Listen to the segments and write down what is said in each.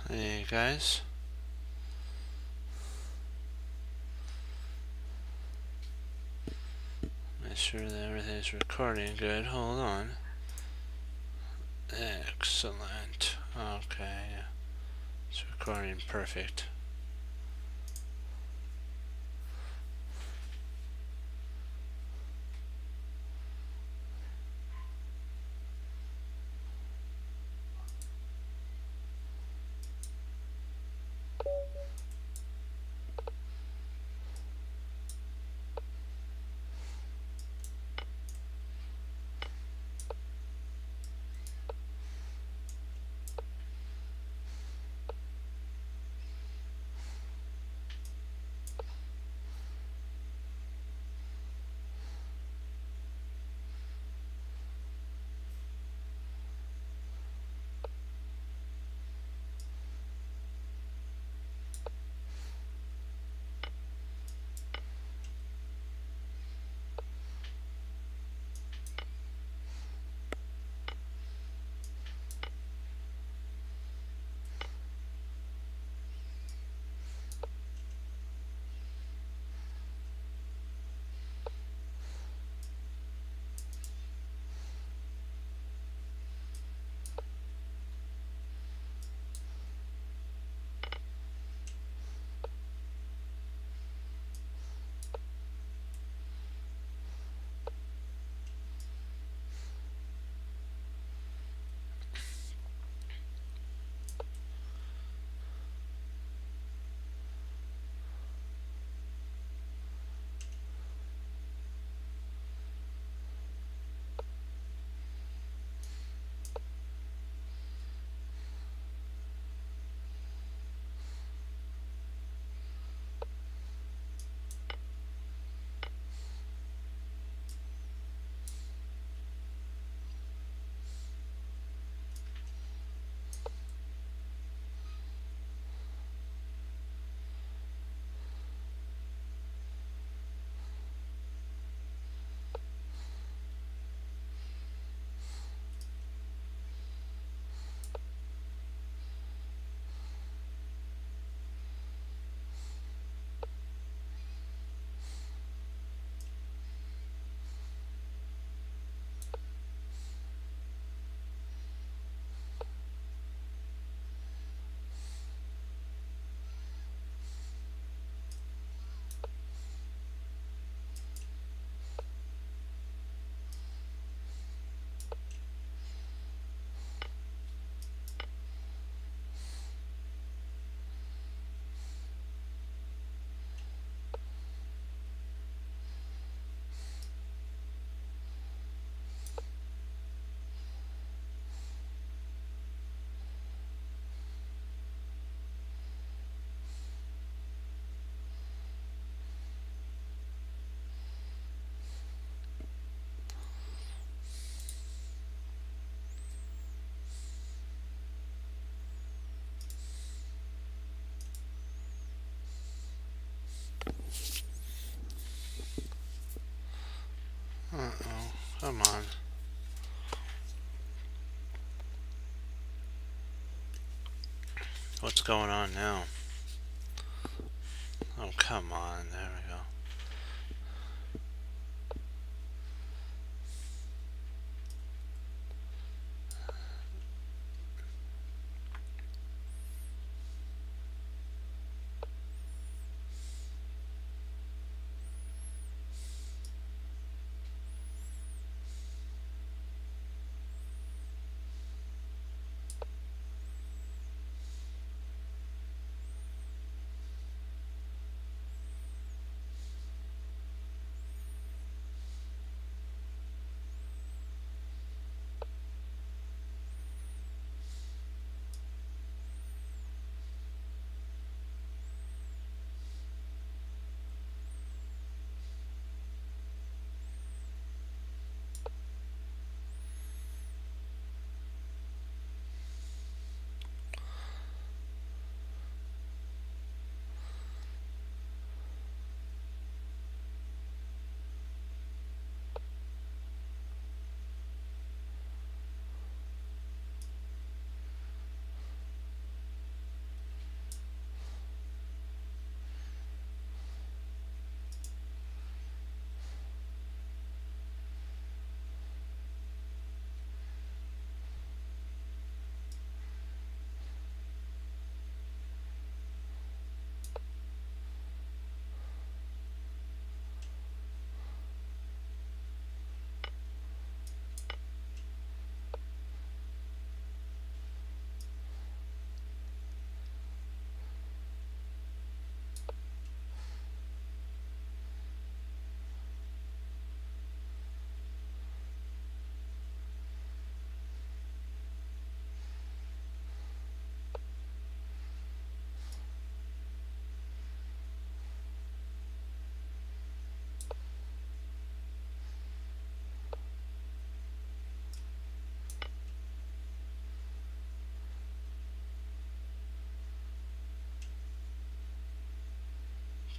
Hey guys. Make sure that everything's recording good. Hold on. Excellent. Okay. It's recording perfect. Uh-oh. Come on. What's going on now? Oh, come on. There we go.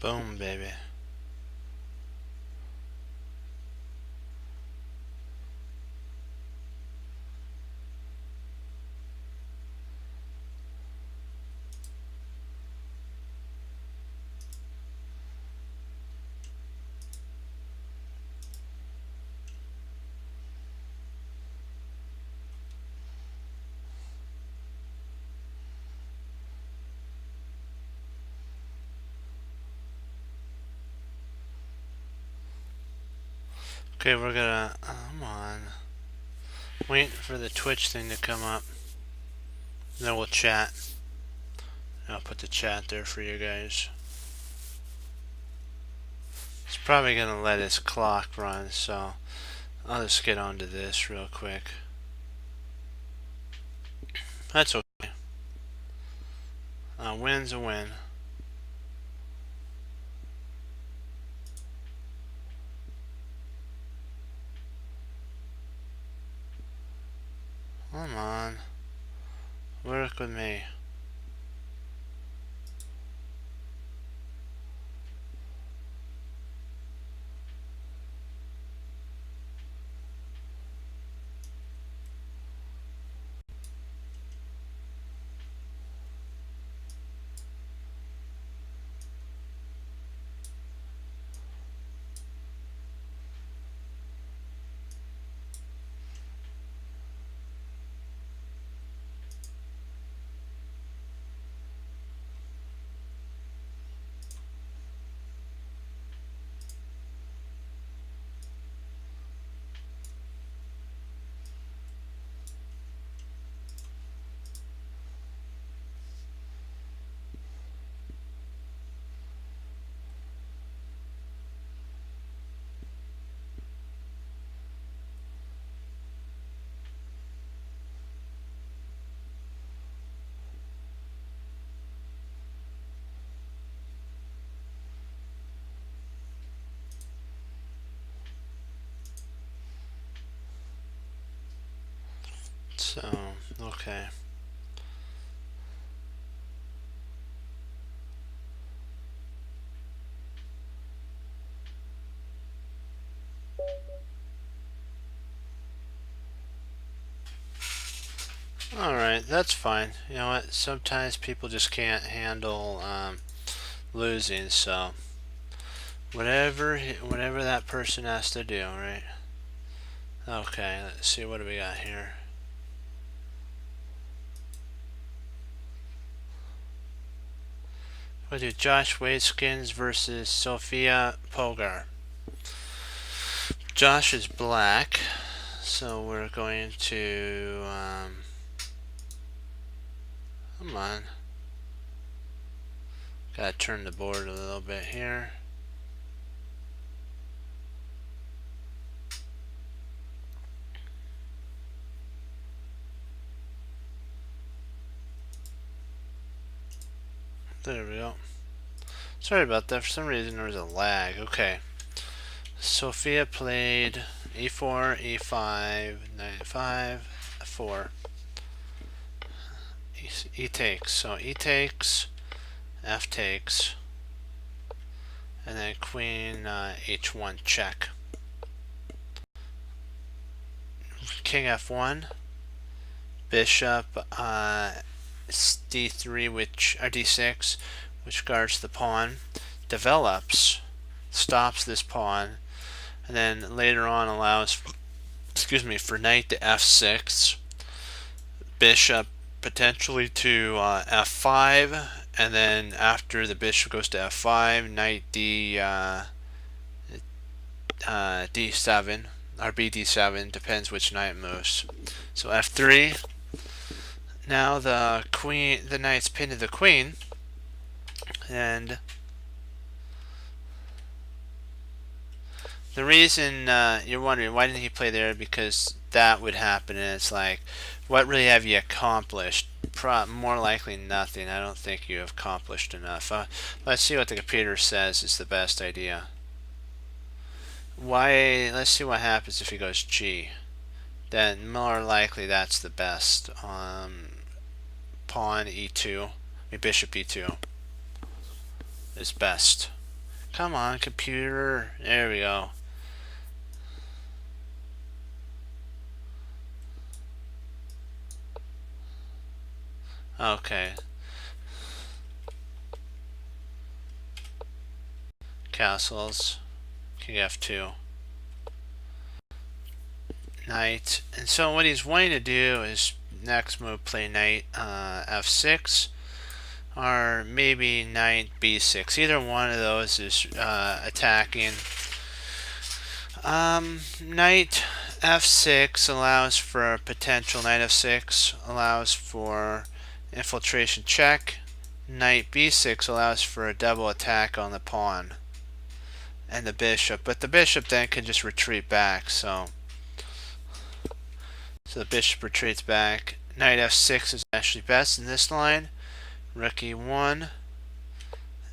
Boom, baby. Okay, we're gonna, come on. Wait for the Twitch thing to come up. Then we'll chat. I'll put the chat there for you guys. It's probably gonna let its clock run, so I'll just get onto this real quick. That's okay. A win's a win. Come on. Work with me. So, okay. Alright, that's fine. You know what? Sometimes people just can't handle losing, so whatever that person has to do, right? Okay, let's see, what do we got here? We'll do Josh Waitzkins versus Sophia Polgar. Josh is black, so we're going to come on. Gotta turn the board a little bit here. There we go. Sorry about that. For some reason there was a lag. Okay. Sophia played e4, e5, knight 5, f4. E takes. So e takes, f takes, and then queen h1 check. King f1, bishop d3, which or d6, which guards the pawn, develops, stops this pawn, and then later on allows, for knight to f6, bishop potentially to f5, and then after the bishop goes to f5, knight d7 or bd7, depends which knight moves. So f3. Now the knight's pinned to the queen, and the reason you're wondering why didn't he play there, because that would happen, and it's like, what really have you accomplished? More likely nothing. I don't think you have accomplished enough. Let's see what the computer says is the best idea. Let's see what happens if he goes G. Then more likely that's the best. Pawn E2, bishop E2 is best. Come on, computer. There we go. Okay. Castles. King F2. Knight. And so what he's wanting to do is next move play knight F6. Or maybe knight B6. Either one of those is attacking. Knight F6 allows for a potential knight F6, allows for infiltration check. Knight B6 allows for a double attack on the pawn and the bishop, but the bishop then can just retreat back, so the bishop retreats back. Knight F6 is actually best in this line. Rook E1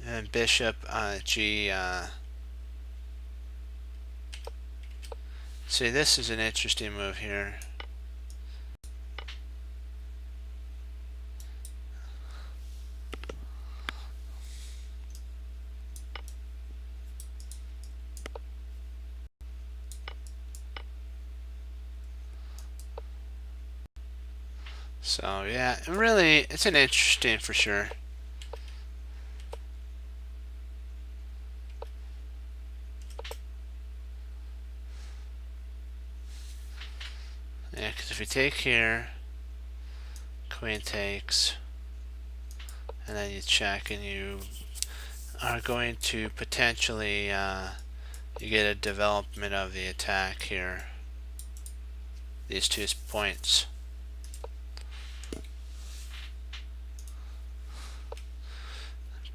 and bishop G. See, this is an interesting move here. So yeah, really, it's an interesting for sure. Yeah, because if you take here, queen takes, and then you check, and you are going to potentially you get a development of the attack here. These 2 points.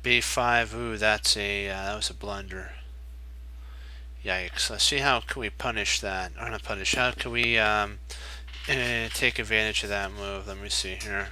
B5. Ooh, that's a that was a blunder. Yikes. Let's see how can we punish that. Or not punish. How can we take advantage of that move? Let me see here.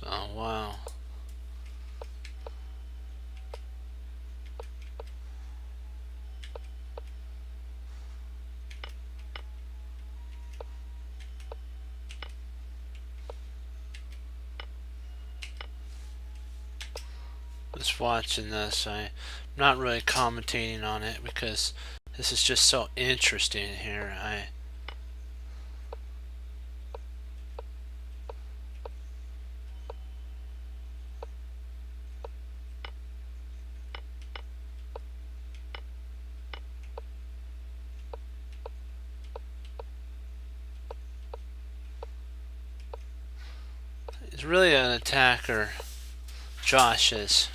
So, wow. Just watching this, I'm not really commentating on it because this is just so interesting here. He's really an attacker, Josh is.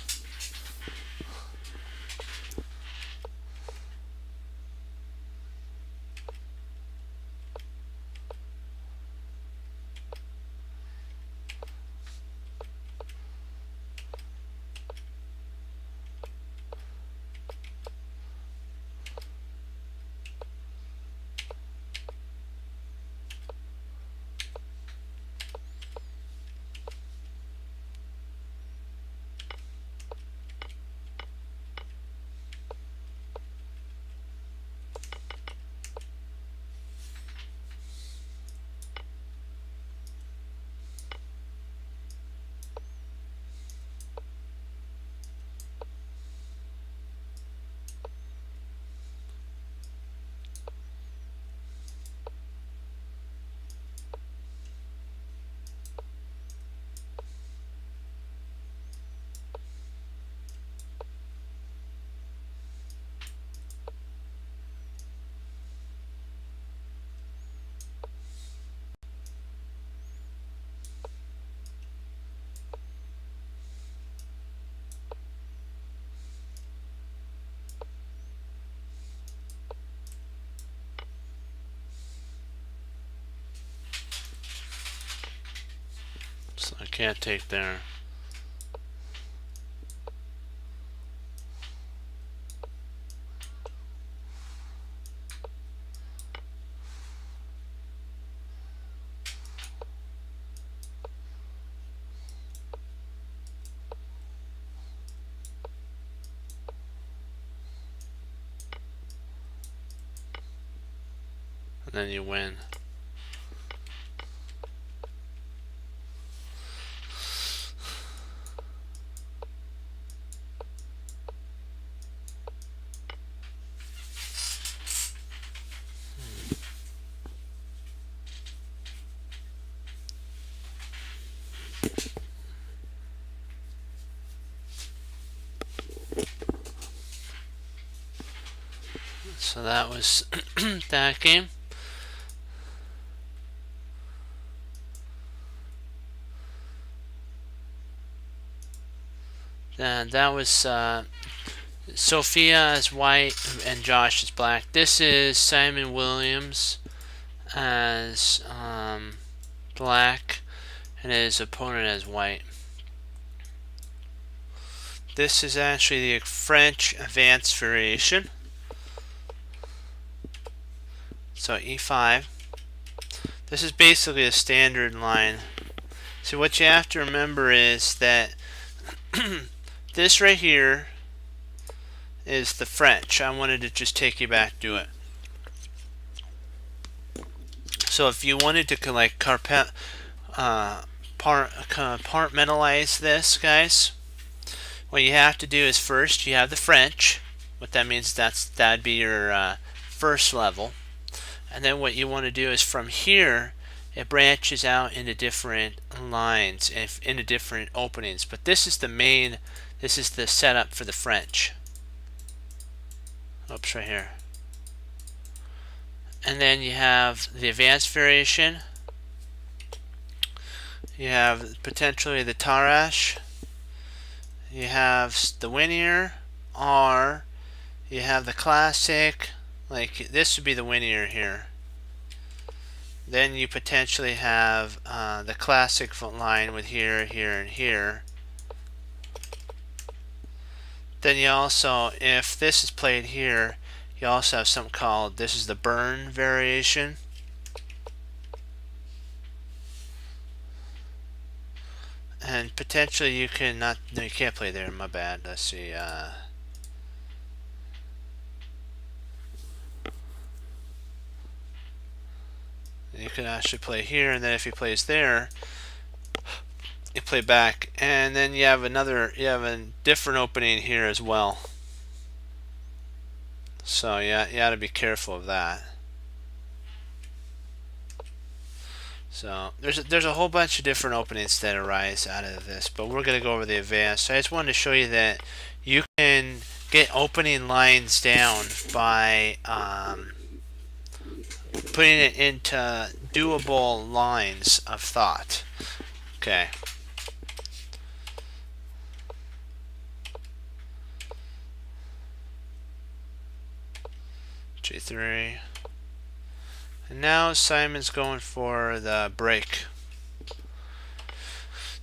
So I can't take there. And then you win. So that was that game. And that was Sophia is white and Josh is black. This is Simon Williams as black and his opponent as white. This is actually the French advanced variation. So e5. This is basically a standard line. So what you have to remember is that this right here is the French. I wanted to just take you back to it. So if you wanted to compartmentalize this, guys, what you have to do is first you have the French. What that means, that'd be your first level. And then what you want to do is from here it branches out into different lines, into different openings. But this is the setup for the French. Oops, right here. And then you have the advanced variation. You have potentially the Tarrasch. You have the Winier R. You have the classic. Like this would be the Winier here. Then you potentially have the classic line with here, here, and here. Then you also, if this is played here, you also have something called, this is the Bern variation. And potentially you can not. No, you can't play there. My bad. Let's see. You can actually play here, and then if he plays there, you play back, and then you have another. You have a different opening here as well. So yeah, you got to be careful of that. So there's a whole bunch of different openings that arise out of this, but we're going to go over the advanced. So I just wanted to show you that you can get opening lines down by putting it into doable lines of thought. Okay. G3. And now Simon's going for the break.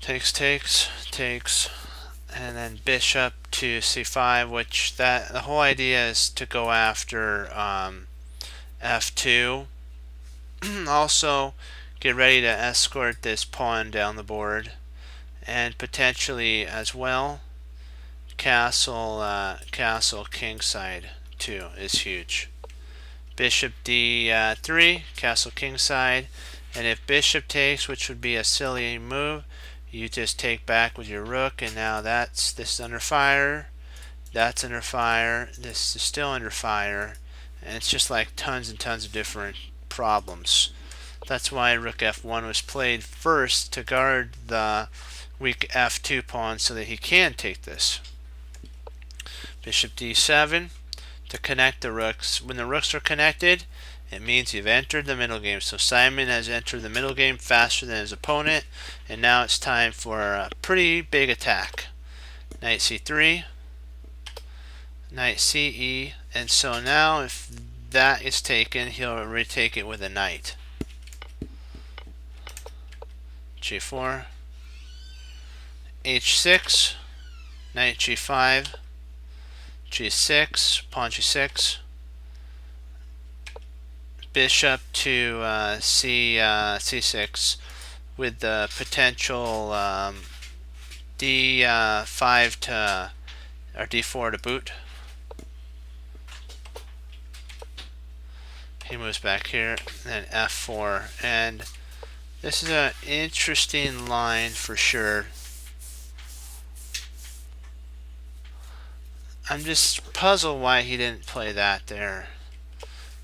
Takes, and then bishop to c5, which the whole idea is to go after f2. Also, get ready to escort this pawn down the board, and potentially as well, castle kingside too is huge. Bishop d3, castle kingside, and if bishop takes, which would be a silly move, you just take back with your rook, and now this is under fire, that's under fire, this is still under fire, and it's just like tons and tons of different problems. That's why rook f1 was played first, to guard the weak f2 pawn so that he can take this. Bishop d7 to connect the rooks. When the rooks are connected, it means you've entered the middle game. So Simon has entered the middle game faster than his opponent, and now it's time for a pretty big attack. Knight c3, knight ce, and so now if that is taken, he'll retake it with a knight. G4, h6, knight g5, g6, pawn g6, bishop to c6 with the potential d5 to or d4 to boot. He moves back here, then f4, and this is an interesting line for sure. I'm just puzzled why he didn't play that there.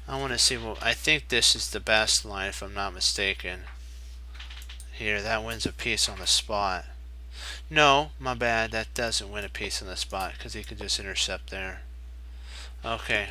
I want to see what I think this is the best line if I'm not mistaken. Here, that wins a piece on the spot. No, my bad, that doesn't win a piece on the spot because he could just intercept there. Okay.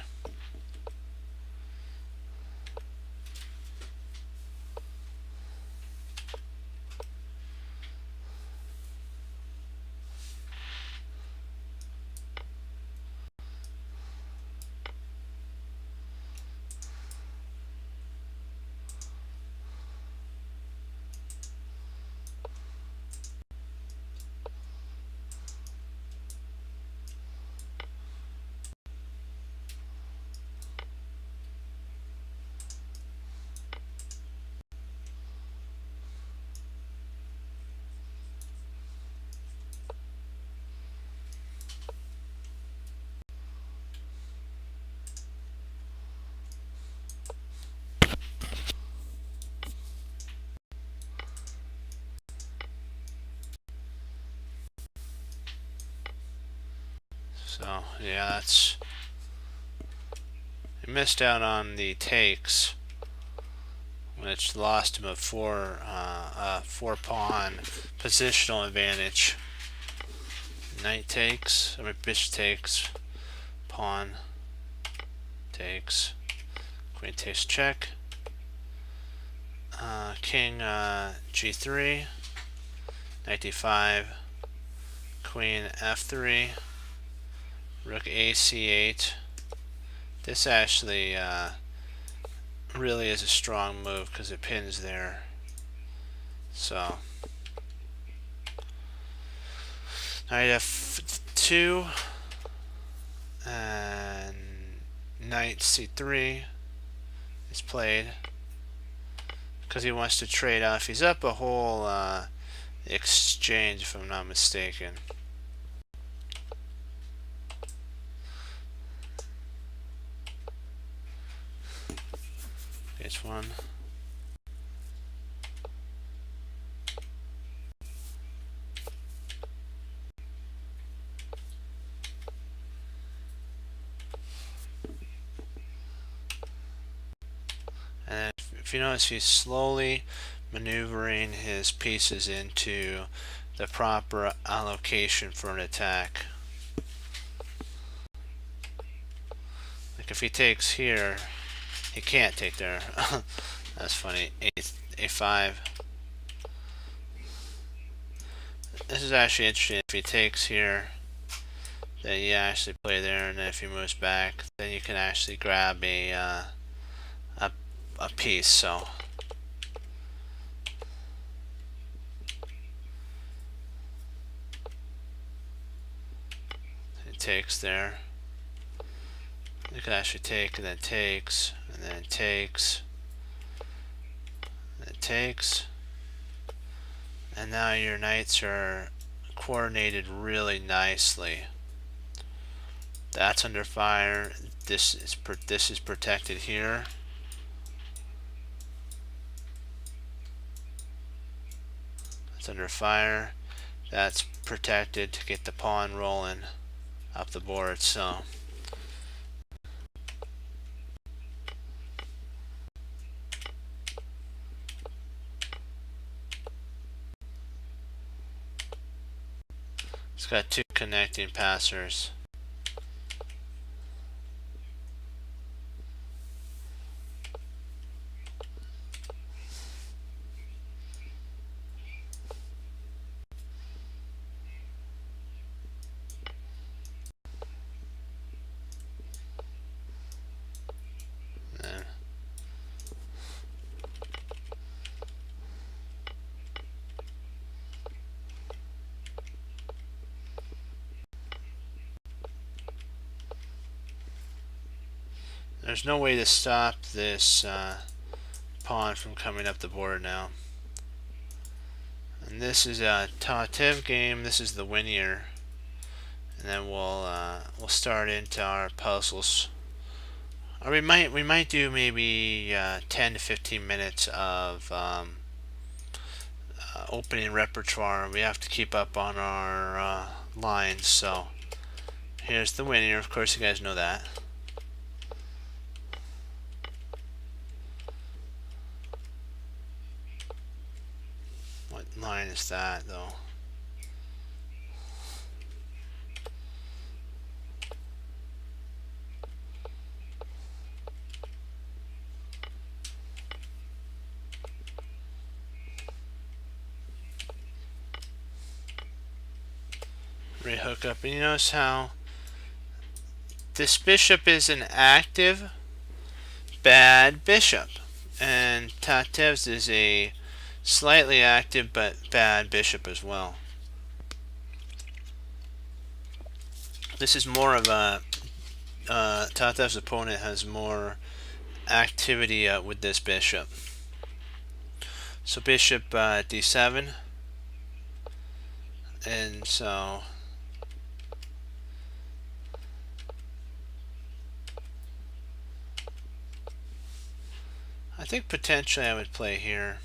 So yeah, that's, he missed out on the takes, which lost him a four pawn positional advantage. Knight takes, I mean bishop takes, pawn takes, queen takes check, king g3, knight d5, queen f3, rook ac8. This actually really is a strong move because it pins there. So knight f2 and knight c3 is played because he wants to trade off. He's up a whole exchange, if I'm not mistaken. H1. And if you notice, he's slowly maneuvering his pieces into the proper allocation for an attack. Like if he takes here, he can't take there. That's funny. A5. This is actually interesting. If he takes here, then you actually play there, and then if he moves back, then you can actually grab a piece. So it takes there. You can actually take and then takes and then takes and then takes, and now your knights are coordinated really nicely. That's under fire. This is protected here. That's under fire. That's protected to get the pawn rolling up the board. So it's got two connecting passers. There's no way to stop this pawn from coming up the board now. And this is a TATEV game. This is the winner, and then we'll start into our puzzles. Or we might do maybe 10 to 15 minutes of opening repertoire. We have to keep up on our lines. So here's the winner. Of course, you guys know that. What line is that, though? Rehook up, and you notice how this bishop is an active bad bishop, and TATEV's is a slightly active but bad bishop as well. This is more of a TATEV's opponent has more activity with this bishop. So bishop d7, and so I think potentially I would play here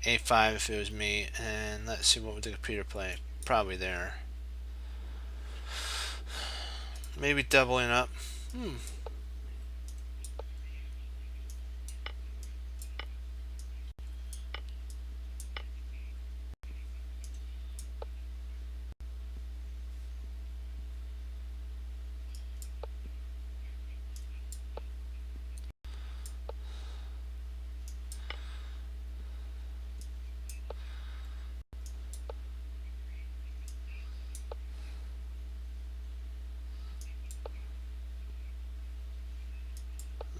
a5 if it was me, and let's see what would the computer play. Probably there. Maybe doubling up.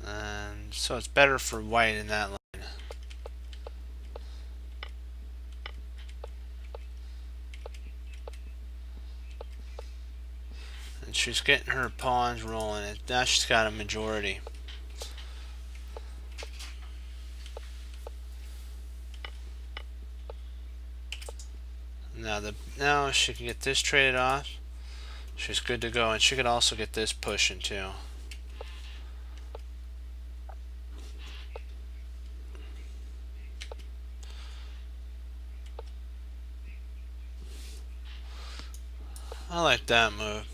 And so it's better for white in that line. And she's getting her pawns rolling, and now she's got a majority. Now she can get this traded off. She's good to go, and she could also get this pushing too. I like that move.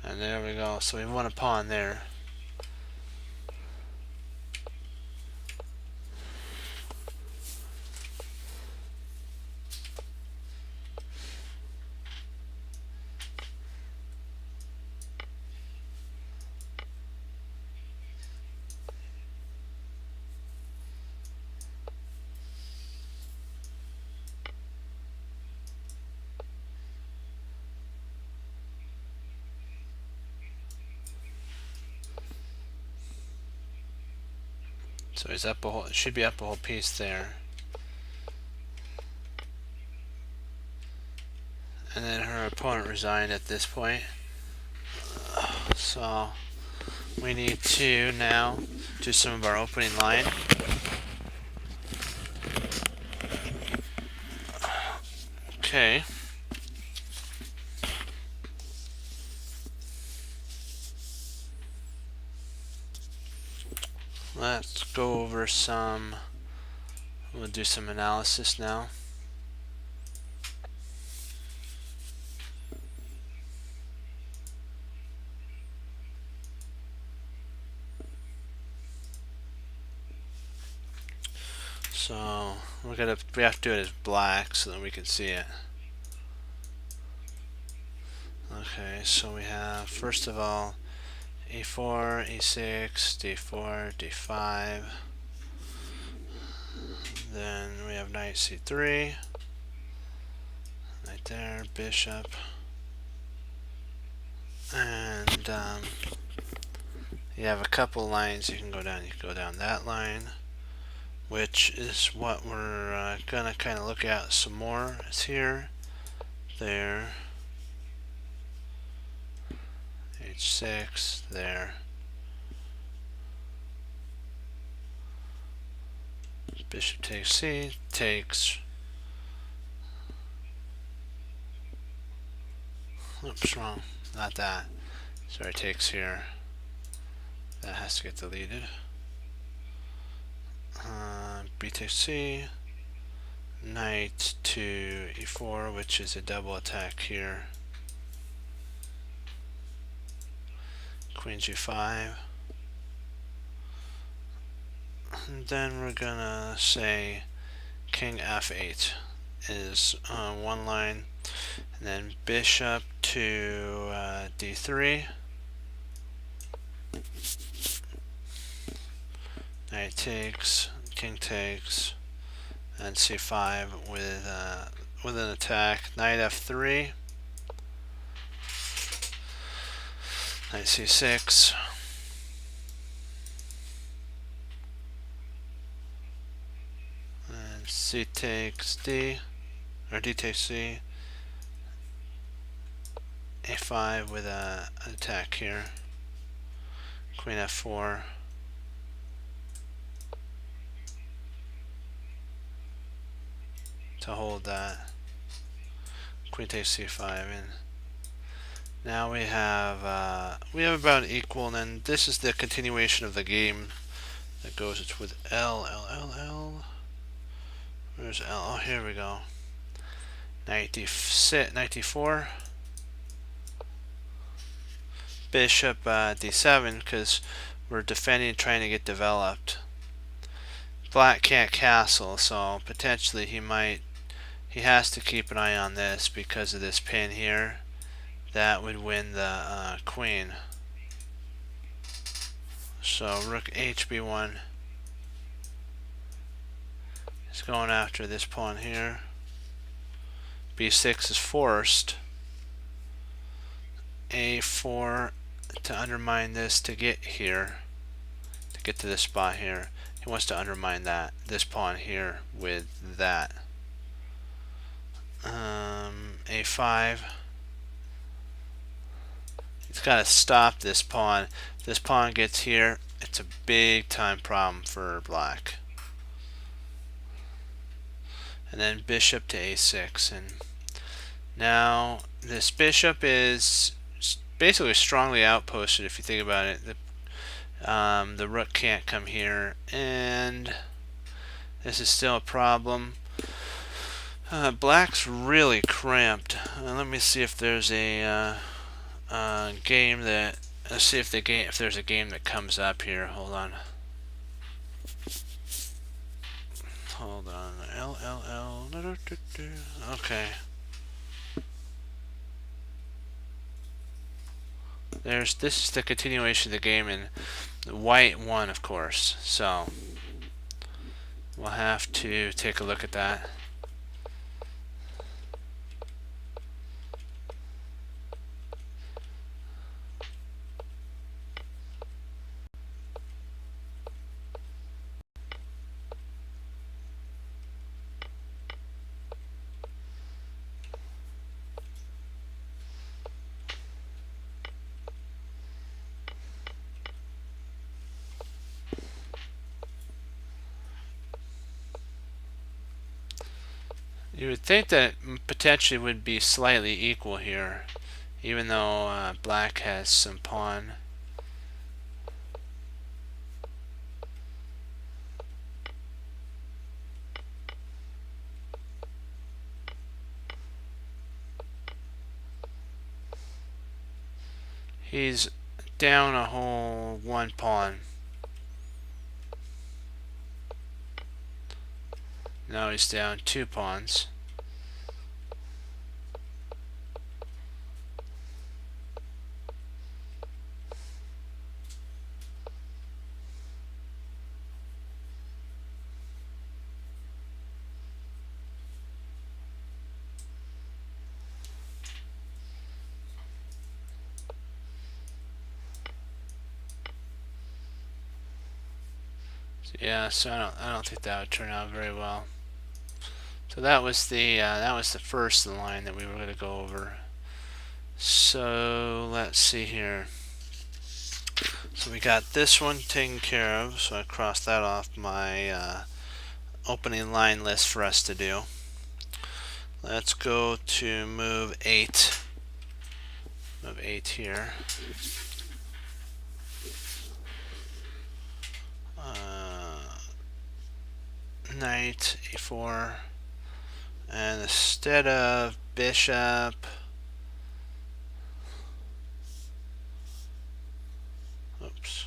And there we go. So we won a pawn there. So he's up a whole, should be up a whole piece there. And then her opponent resigned at this point. So we need to now do some of our opening line. Okay. Let's go over some, we'll do some analysis now. So we have to do it as black so that we can see it. Okay, so we have first of all e4, e6, d4, d5. Then we have knight c3. Right there, bishop. And you have a couple lines you can go down. You can go down that line, which is what we're gonna kind of look at some more. It's here, there, h6, there. Bishop takes c, takes. Oops, wrong. Not that. Sorry, takes here. That has to get deleted. B takes c. Knight to e4, which is a double attack here. Queen g5. And then we're gonna say king f8 is one line, and then bishop to d3. Knight takes, king takes, and c5 with an attack. Knight f3. Knight c6. And c takes d, or d takes c. a5 with an attack here. Queen f4. To hold that. Queen takes c5, and now we have about equal, and then this is the continuation of the game that goes. It's with L. Where's L? Oh, here we go. Knight d4. Bishop d7, because we're defending, trying to get developed. Black can't castle, so potentially he has to keep an eye on this because of this pin here. That would win the queen. So rook hb1 is going after this pawn here. b6 is forced. a4 to undermine this to get here, to get to this spot here. He wants to undermine this pawn here with that. a5. He's got to stop this pawn. If this pawn gets here, it's a big time problem for black. And then bishop to a6, and now this bishop is basically strongly outposted if you think about it. The rook can't come here, and this is still a problem. Black's really cramped. Let me see if there's a game that. Let's see if there's a game that comes up here. Hold on. Hold on. LLL. Okay. This is the continuation of the game, and white won, of course. So we'll have to take a look at that. You would think that potentially would be slightly equal here, even though black has some pawn. He's down a whole one pawn. Now he's down 2 pawns. Yeah, so I don't think that would turn out very well. So that was the first line that we were going to go over. So let's see here. So we got this one taken care of. So I crossed that off my opening line list for us to do. Let's go to move 8. Move 8 here. Knight e4, and instead of bishop, oops,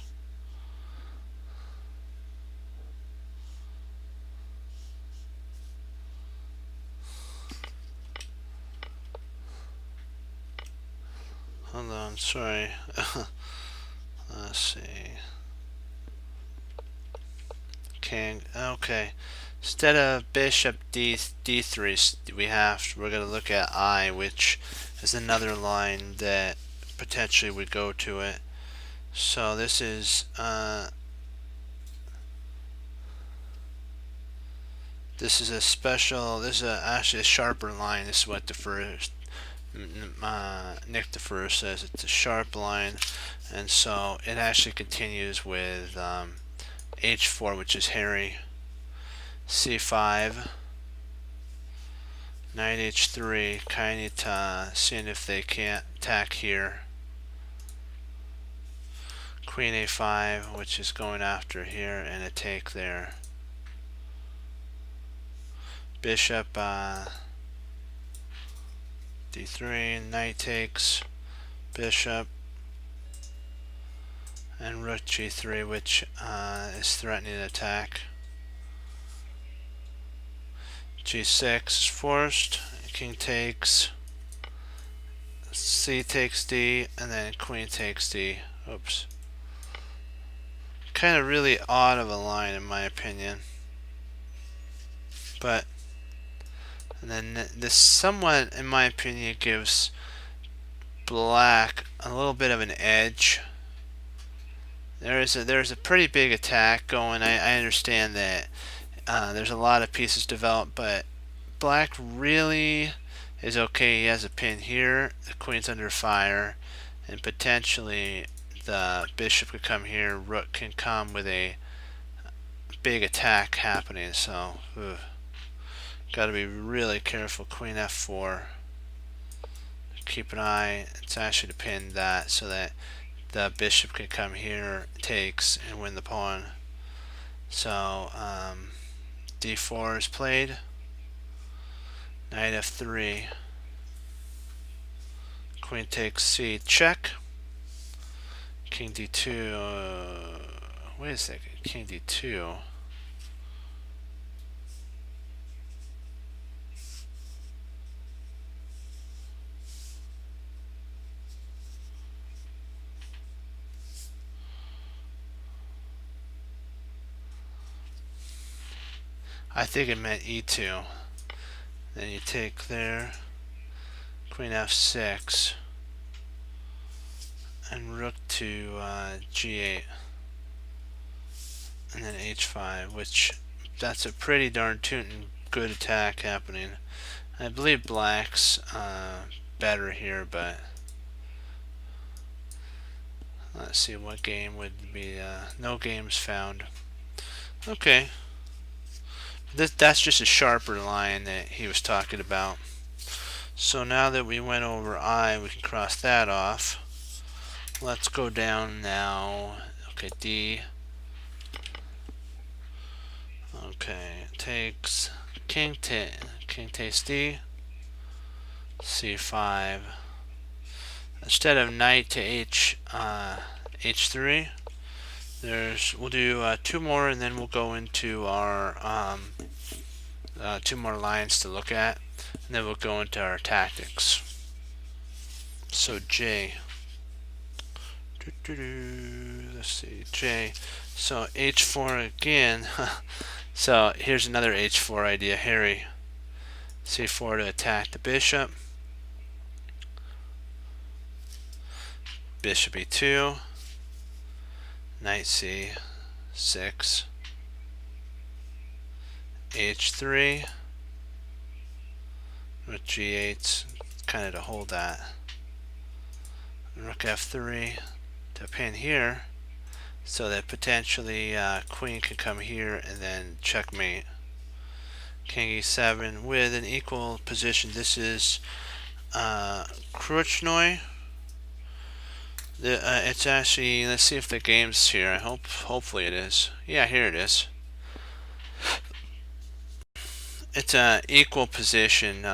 hold on, sorry. Let's see. Okay. Instead of bishop d3, we're going to look at I, which is another line that potentially would go to it. So this is actually a sharper line. This is what Nick DeFur says. It's a sharp line, and so it actually continues with h4, which is hairy. c5, knight h3, kind of seeing if they can't attack here. Queen a5, which is going after here, and a take there. Bishop d3, knight takes, bishop, and rook g3, which is threatening an attack. g6 is forced, king takes, c takes d, and then queen takes d. Oops. Kind of really odd of a line in my opinion. But, and then this somewhat, in my opinion, gives black a little bit of an edge. There's a pretty big attack going. I understand that there's a lot of pieces developed, but black really is okay. He has a pin here, the queen's under fire, and potentially the bishop could come here, rook can come with a big attack happening, so got to be really careful. Queen f4, keep an eye. It's actually to pin that so that the bishop can come here, takes, and win the pawn. So d4 is played, knight f3, queen takes c, check, king d2, wait a second, king d2, I think it meant e2. Then you take there, queen f6, and rook to g8, and then h5, which that's a pretty darn tootin' good attack happening. I believe black's better here, but let's see what game would be. No games found. Okay. That's just a sharper line that he was talking about. So now that we went over I, we can cross that off. Let's go down now. Okay, D. Okay, takes king takes D. C5. Instead of knight to H3, we'll do 2 more, and then we'll go into our 2 more lines to look at, and then we'll go into our tactics. So J. Let's see, J. So H4 again. So here's another H4 idea, Harry. C4 to attack the bishop. Bishop E2. Knight C6. H3. Rook G8, kind of to hold that. Rook F3 to pin here, so that potentially queen can come here and then checkmate. King E7 with an equal position. This is Krochnoi. It's actually, let's see if the game's here. Hopefully it is. Yeah, here it is. It's an equal position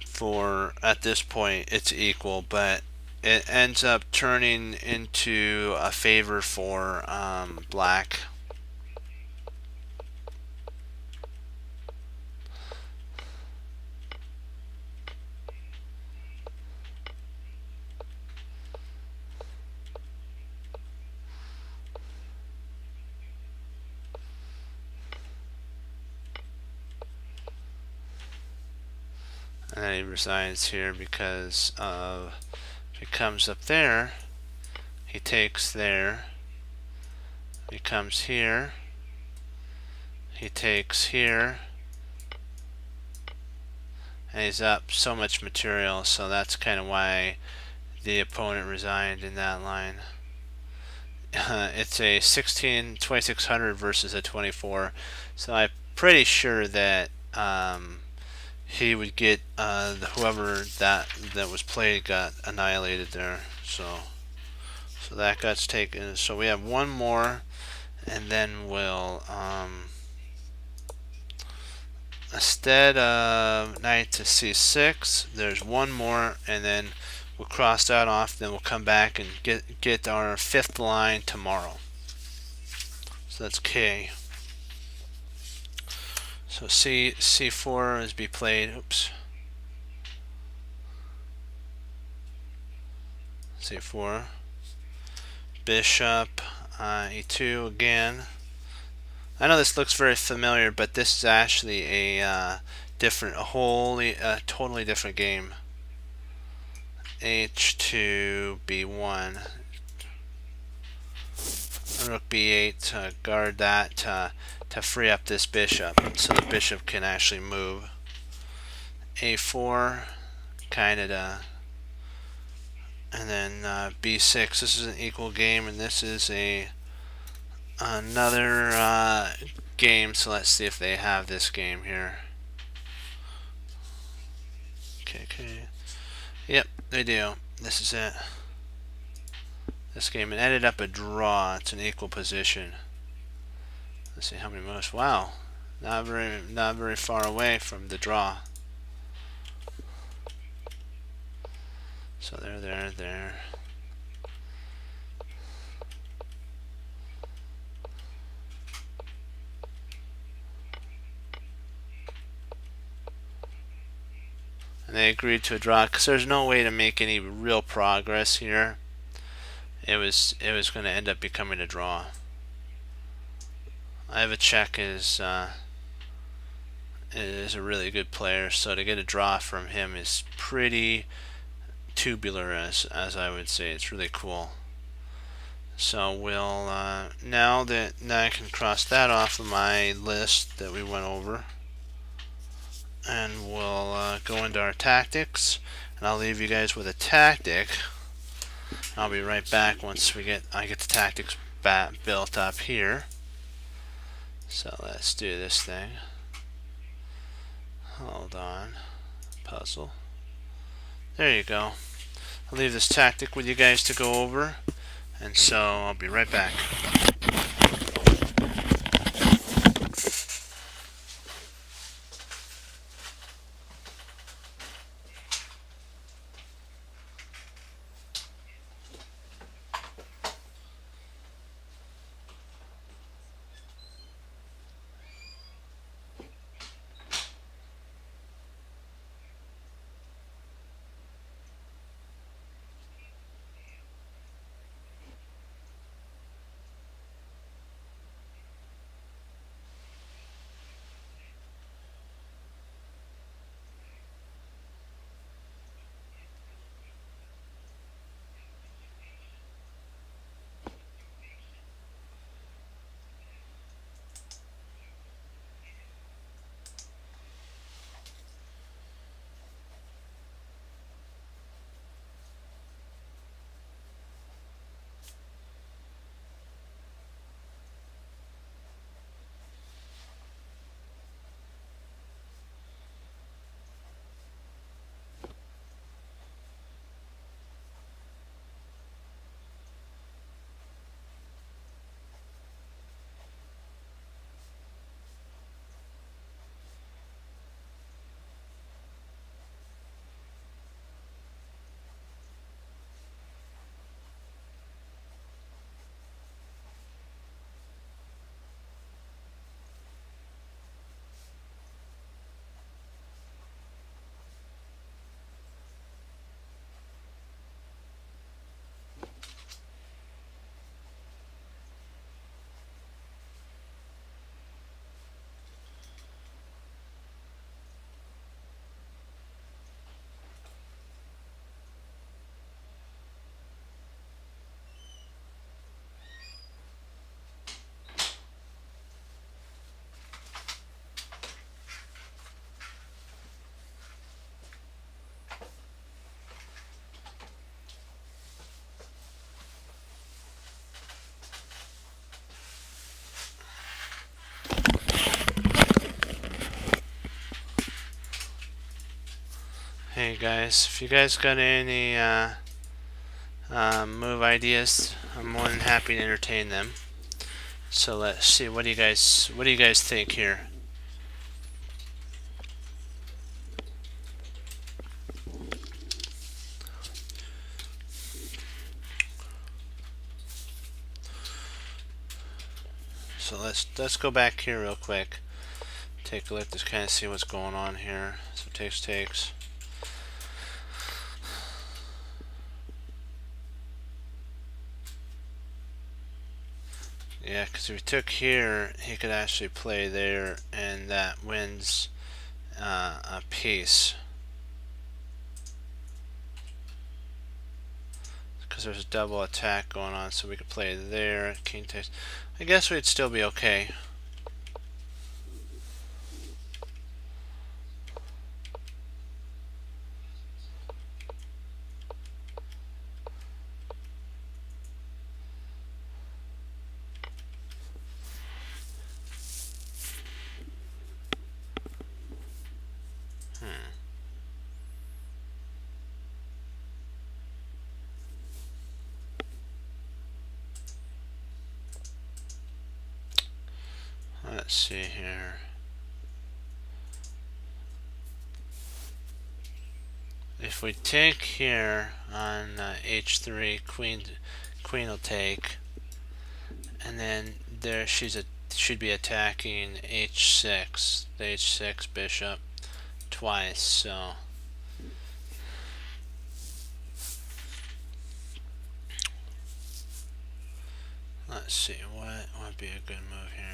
for, at this point it's equal, but it ends up turning into a favor for black. And then he resigns here because of, if he comes up there, he takes there, he comes here, he takes here, and he's up so much material, so that's kind of why the opponent resigned in that line. It's a 2600 versus a 24, so I'm pretty sure that he would get whoever that was played got annihilated there. So that got taken. So we have one more, and then we'll instead of knight to c6, there's one more, and then we'll cross that off. Then we'll come back and get our 5th line tomorrow. So that's K. So C4 is be played. Oops. C4. Bishop E2 again. I know this looks very familiar, but this is actually a totally different game. H2 B1. Rook B8 to guard that to free up this bishop, so the bishop can actually move. A4, kind of, and then B6. This is an equal game, and this is another game. So let's see if they have this game here. Okay. Yep, they do. This is it. This game, it ended up a draw. It's an equal position. Let's see how many moves. Wow, not very far away from the draw. So there. And they agreed to a draw because there's no way to make any real progress here. It was going to end up becoming a draw. Ivacek is a really good player, so to get a draw from him is pretty tubular, as I would say. It's really cool. So we'll now I can cross that off of my list that we went over, and we'll go into our tactics, and I'll leave you guys with a tactic. I'll be right back once I get the tactics built up here. So let's do this thing. Hold on. Puzzle. There you go. I'll leave this tactic with you guys to go over, and so I'll be right back. Hey guys, if you guys got any move ideas, I'm more than happy to entertain them. So let's see, what do you guys think here? So let's go back here real quick. Take a look, just kind of see what's going on here. So takes. Yeah, because if he took here, he could actually play there, and that wins a piece. Because there's a double attack going on, so we could play there. King takes. I guess we'd still be okay. let's see here. If we take here on h3, queen will take, and then there should be attacking h6, the h6 bishop twice. So let's see what would be a good move here.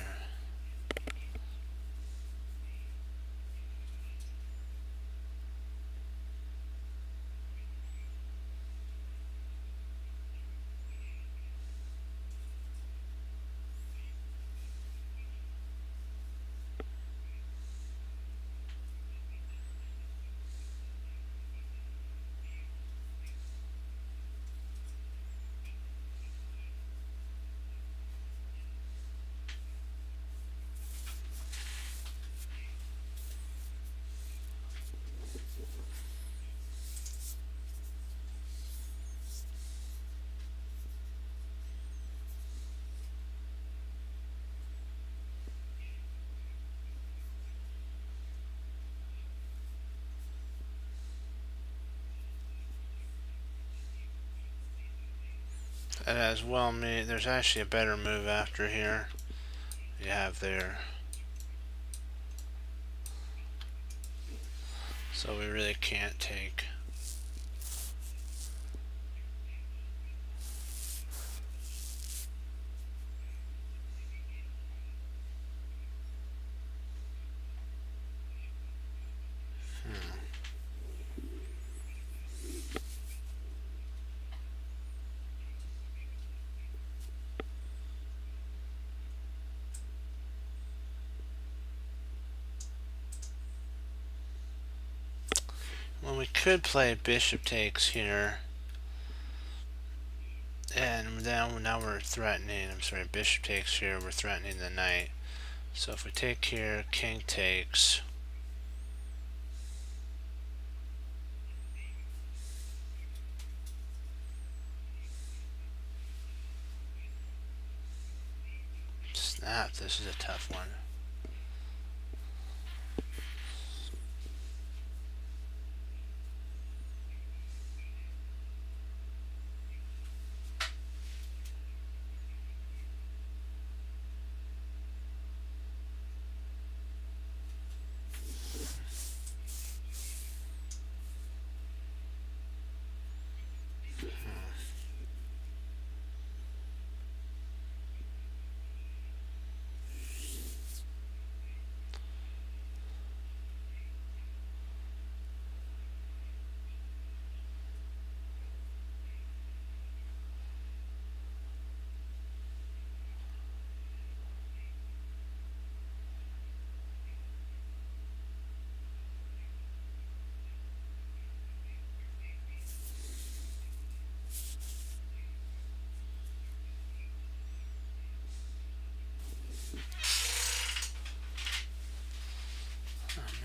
And as well, there's actually a better move after here. You have there. So we really can't take. Well, we could play bishop takes here. And now we're threatening, I'm sorry, bishop takes here, we're threatening the knight. So if we take here, king takes. Snap, this is a tough one.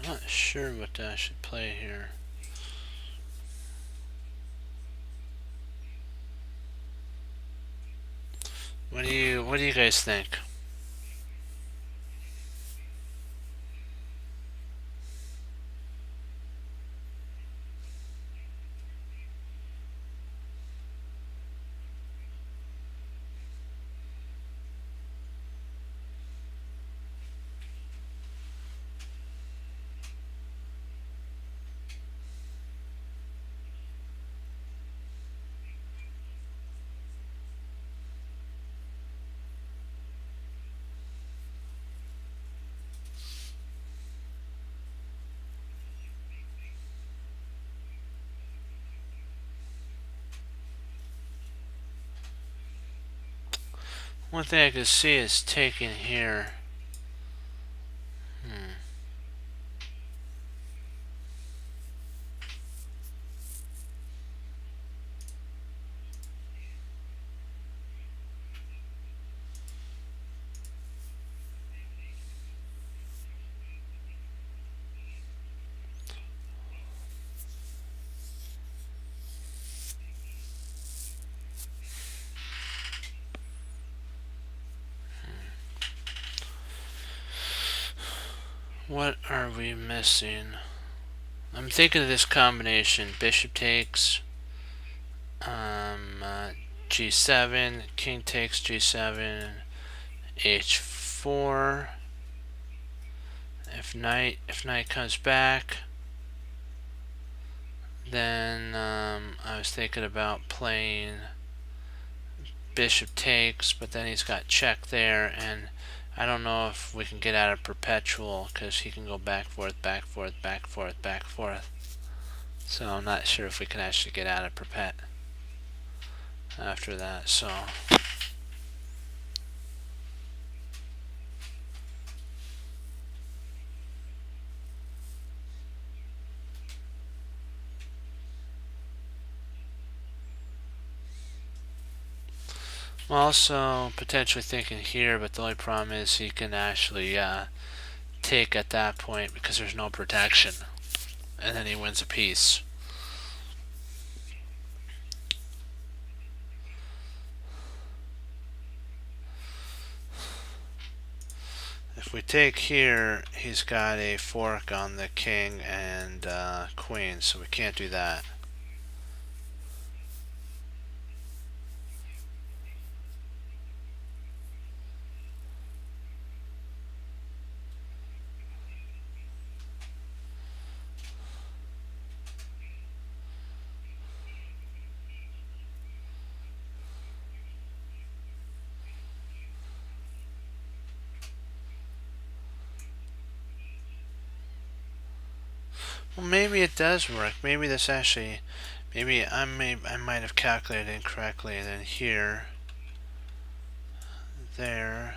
I'm not sure what I should play here. What do you guys think? One thing I could see is taking here. What are we missing? I'm thinking of this combination. Bishop takes g7, king takes g7, h4. If knight comes back, then I was thinking about playing bishop takes, but then he's got check there, and I don't know if we can get out of perpetual because he can go back, forth, back, forth, back, forth, back, forth. So I'm not sure if we can actually get out of perpet after that. So I'm also potentially thinking here, but the only problem is he can actually take at that point because there's no protection, and then he wins a piece. If we take here, he's got a fork on the king and queen, so we can't do that. Well, maybe it does work. Maybe this actually, maybe I might have calculated incorrectly. And then here, there.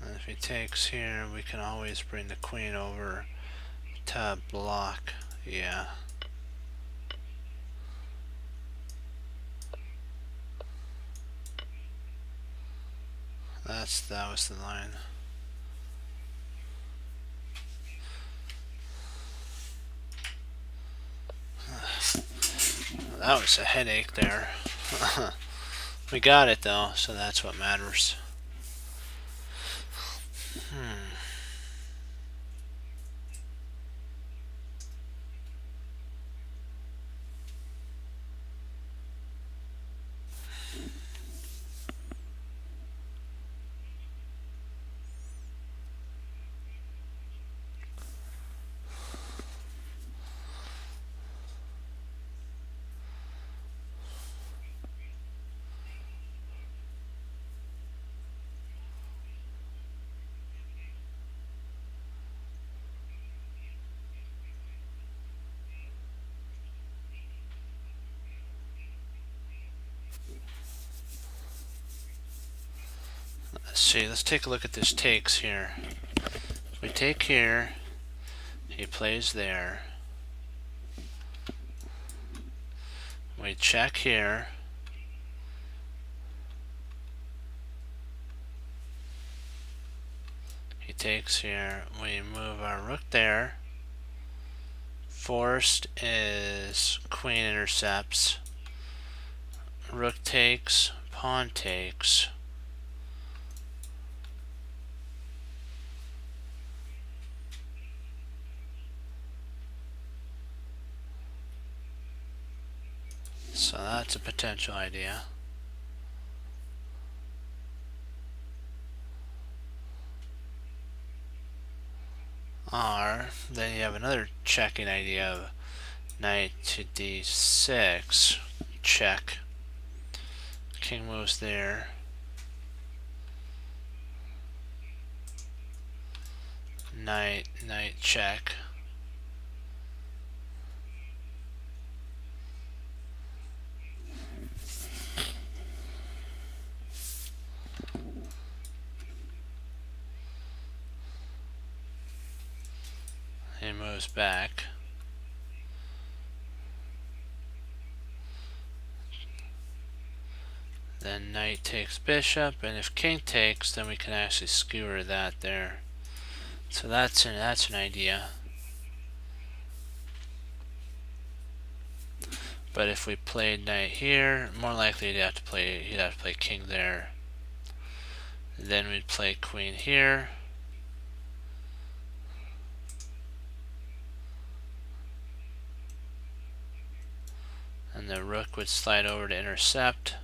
And if he takes here, we can always bring the queen over to block. Yeah. That was the line. That was a headache there. We got it though, so that's what matters. Let's see, let's take a look at this takes here. If we take here, he plays there. We check here. He takes here. We move our rook there. Forced is queen intercepts. Rook takes, pawn takes. So that's a potential idea. Or then you have another checking idea of knight to d6, check. King moves there. Knight check. He moves back. Then knight takes bishop, and if king takes, then we can actually skewer that there. So that's an idea. But if we played knight here, more likely he'd have to play king there. Then we'd play queen here. And the rook would slide over to intercept.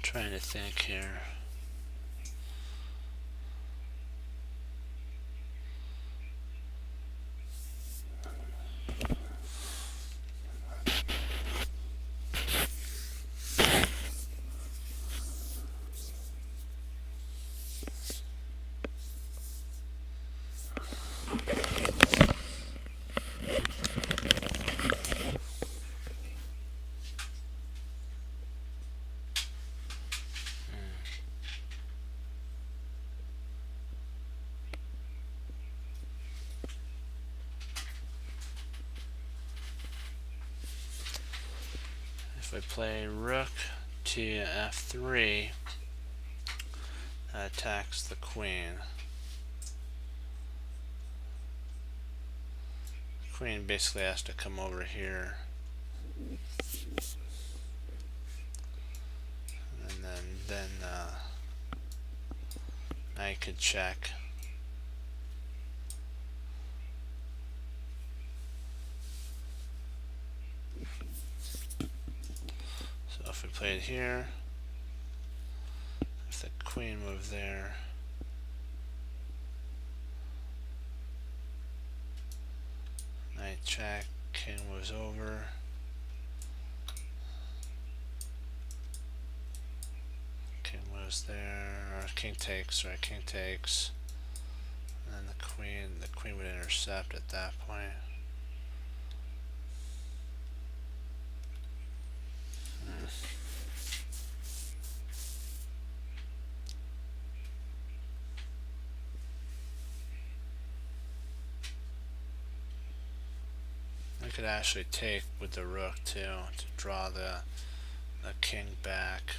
Trying to think here. If I play rook to f3, that attacks the queen. The queen basically has to come over here. And then knight could check. So if we played here, if the queen moved there, knight check, king moves over. King moves there, or king takes, sorry, king takes. And then the queen would intercept at that point. I could actually take with the rook too to draw the king back.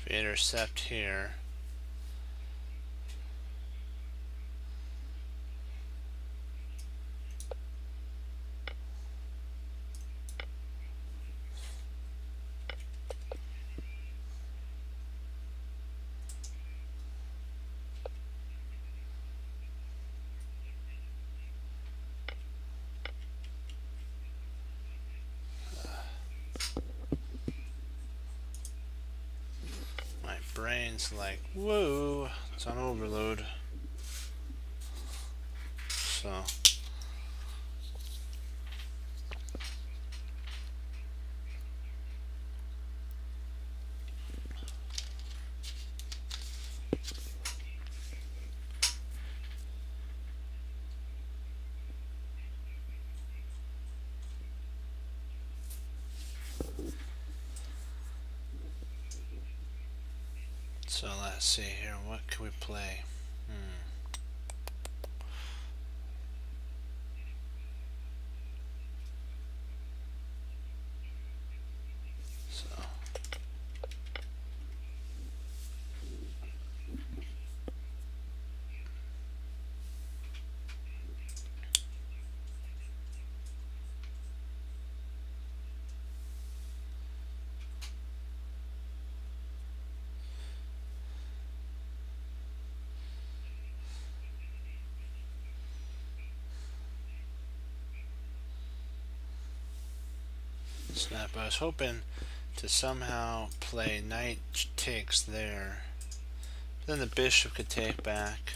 If we intercept here, my brain's like, whoa, it's on overload. So let's see here, what can we play? snap. I was hoping to somehow play knight takes there. Then the bishop could take back.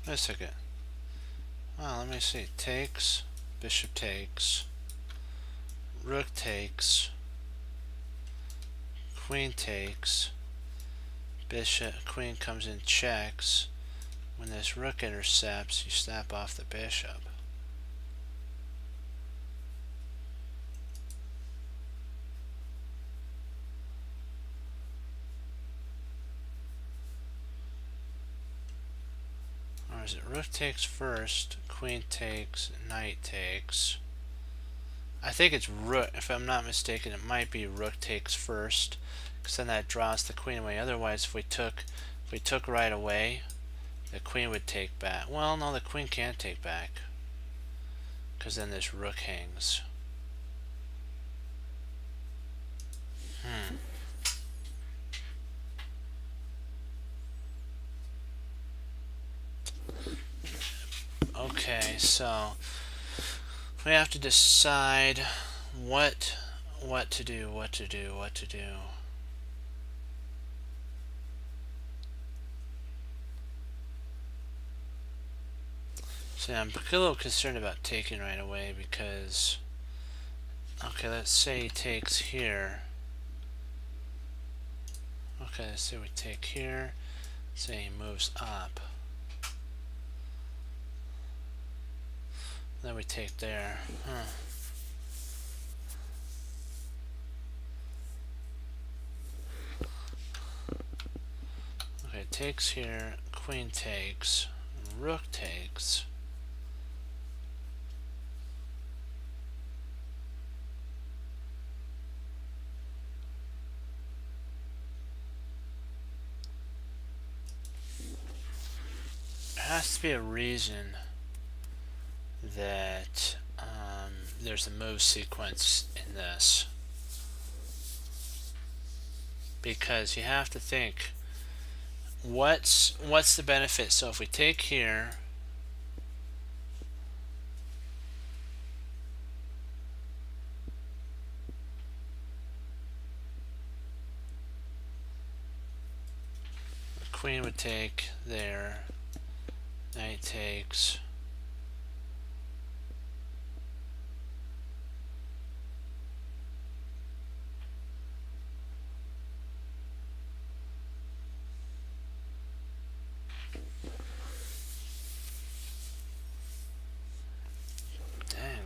Wait a second. Well, let me see. Takes, bishop takes, rook takes, queen takes, bishop, queen comes in, checks. When this rook intercepts, you snap off the bishop. Or is it rook takes first, queen takes, knight takes? I think it's rook. If I'm not mistaken, it might be rook takes first, because then that draws the queen away. Otherwise, if we took right away, the queen would take back. Well, no, the queen can't take back, because then this rook hangs. Okay, so we have to decide what to do. So I'm a little concerned about taking right away because, okay, let's say he takes here. Okay, let's say we take here. Say he moves up. Then we take there. Okay, takes here, queen takes, rook takes. There has to be a reason that there's a move sequence in this, because you have to think what's the benefit. So if we take here, the queen would take there, knight takes,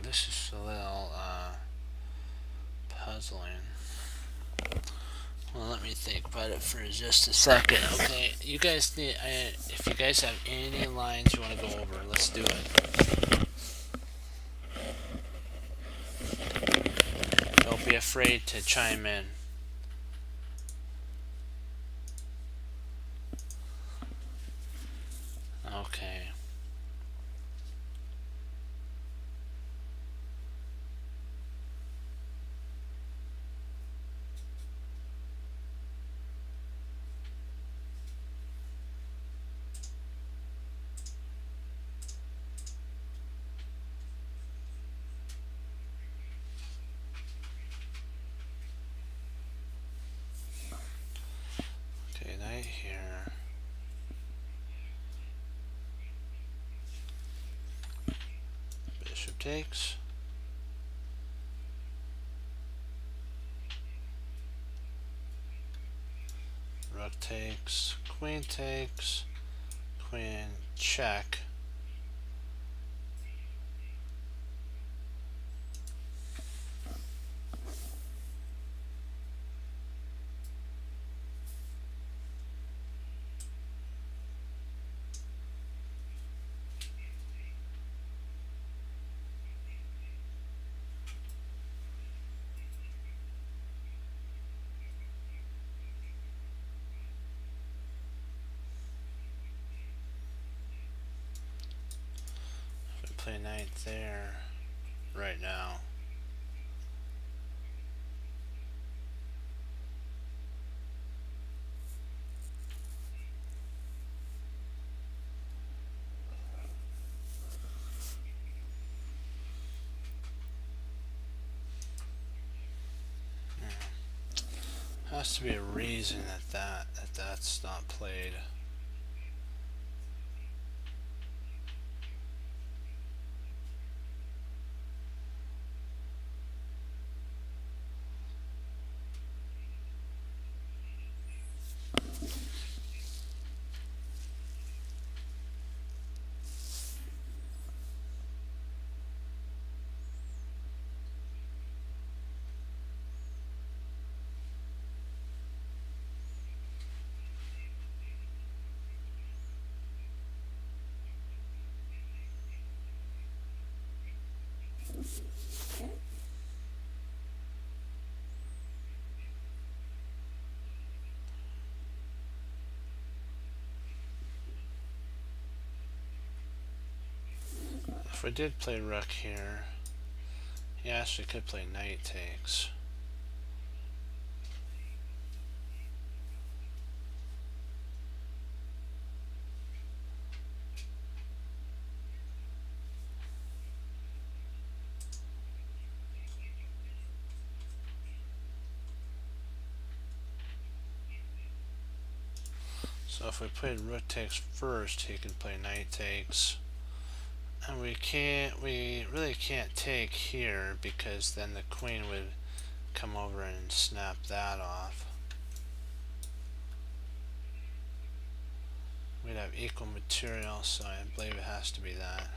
this is a little puzzling. Well, let me think about it for just a second. Okay, you guys need. If you guys have any lines you want to go over, let's do it. Don't be afraid to chime in. Okay. Okay, knight here. Bishop takes. Rook takes. Queen takes. Queen check. Play knight there right now. Has to be a reason that's not played. If we did play rook here, he actually could play knight takes. So if we played rook takes first, he can play knight takes. And we really can't take here because then the queen would come over and snap that off. We'd have equal material, so I believe it has to be that.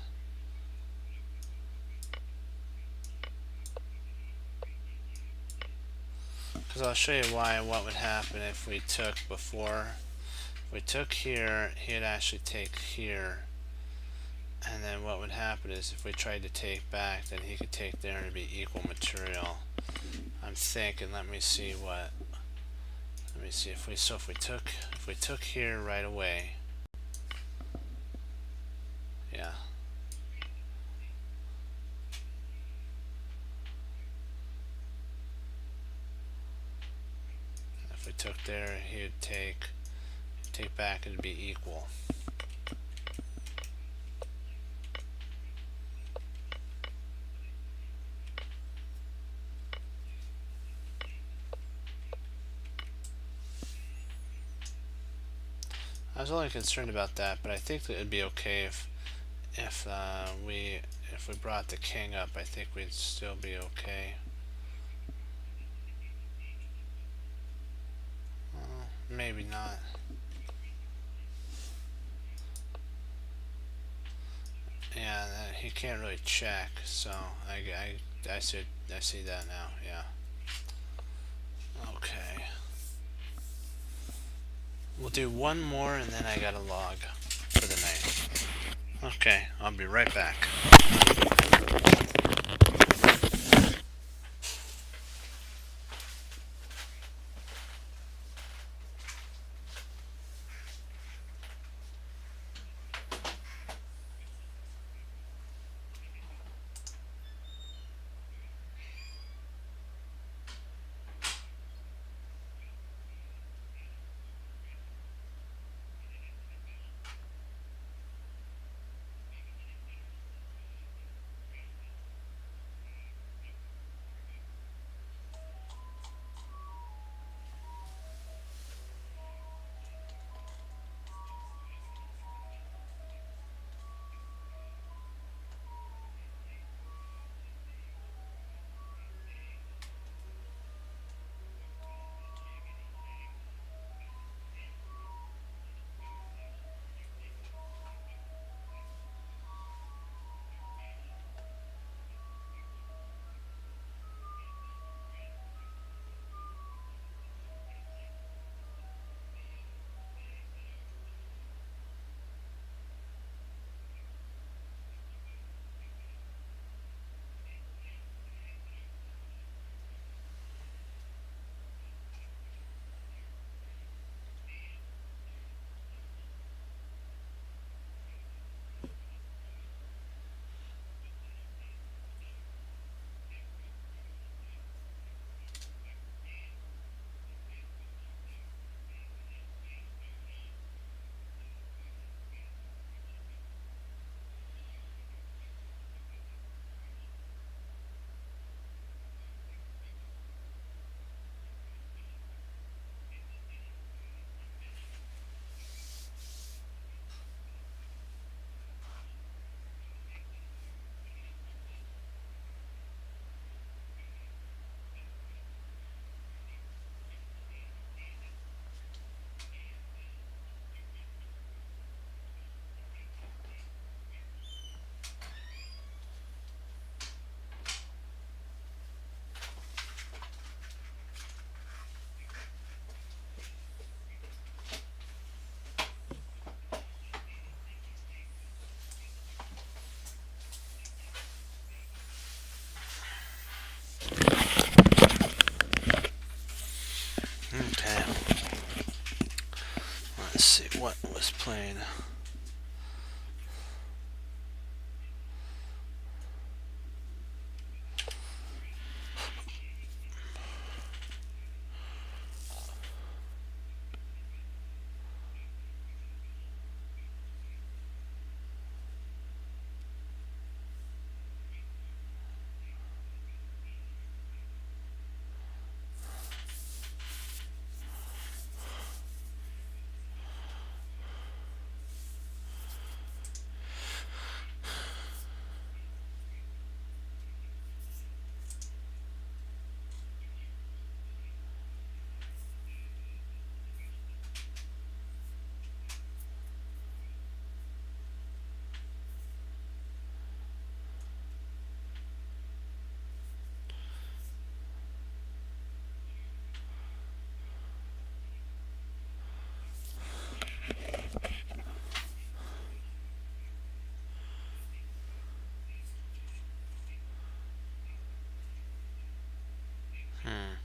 Because I'll show you why and what would happen if we took before. If we took here, he'd actually take here. And then what would happen is if we tried to take back, then he could take there and it'd be equal material. I'm thinking, let me see if we took here right away. Yeah. If we took there, he'd take back, it'd be equal. I was only concerned about that, but I think that it'd be okay if we brought the king up. I think we'd still be okay. Maybe not. Yeah, he can't really check, so I see that now. Yeah. Okay. We'll do one more and then I gotta log for the night. Okay, I'll be right back. Okay. Let's see what was played. Hmm.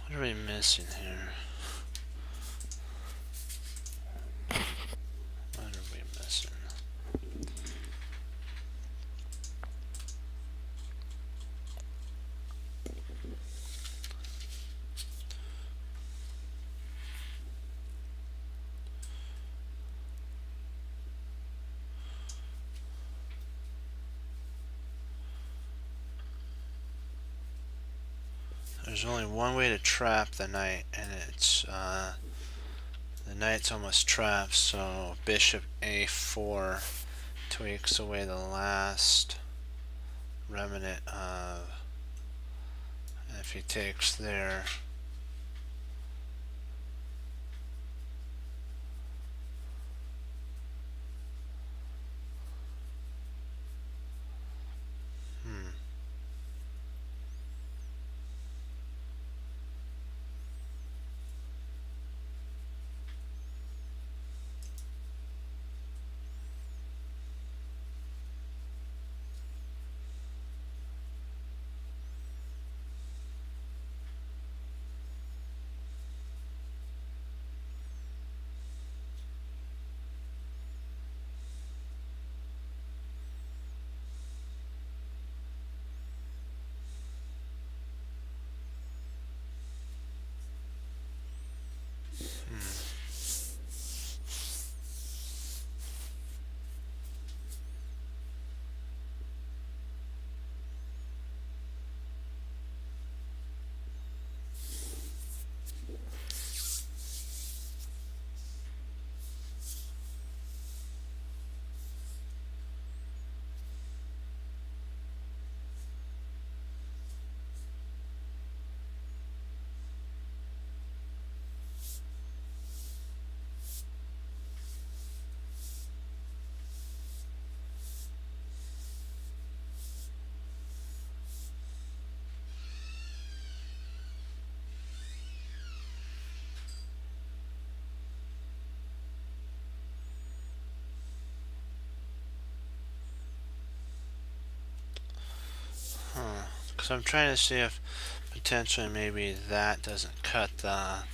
What are we missing here? What are we missing? There's only one way to trap the knight, and it's the knight's almost trapped, so bishop a4 takes away the last remnant of. If he takes there, hmm. Huh. Because I'm trying to see if potentially maybe that doesn't cut the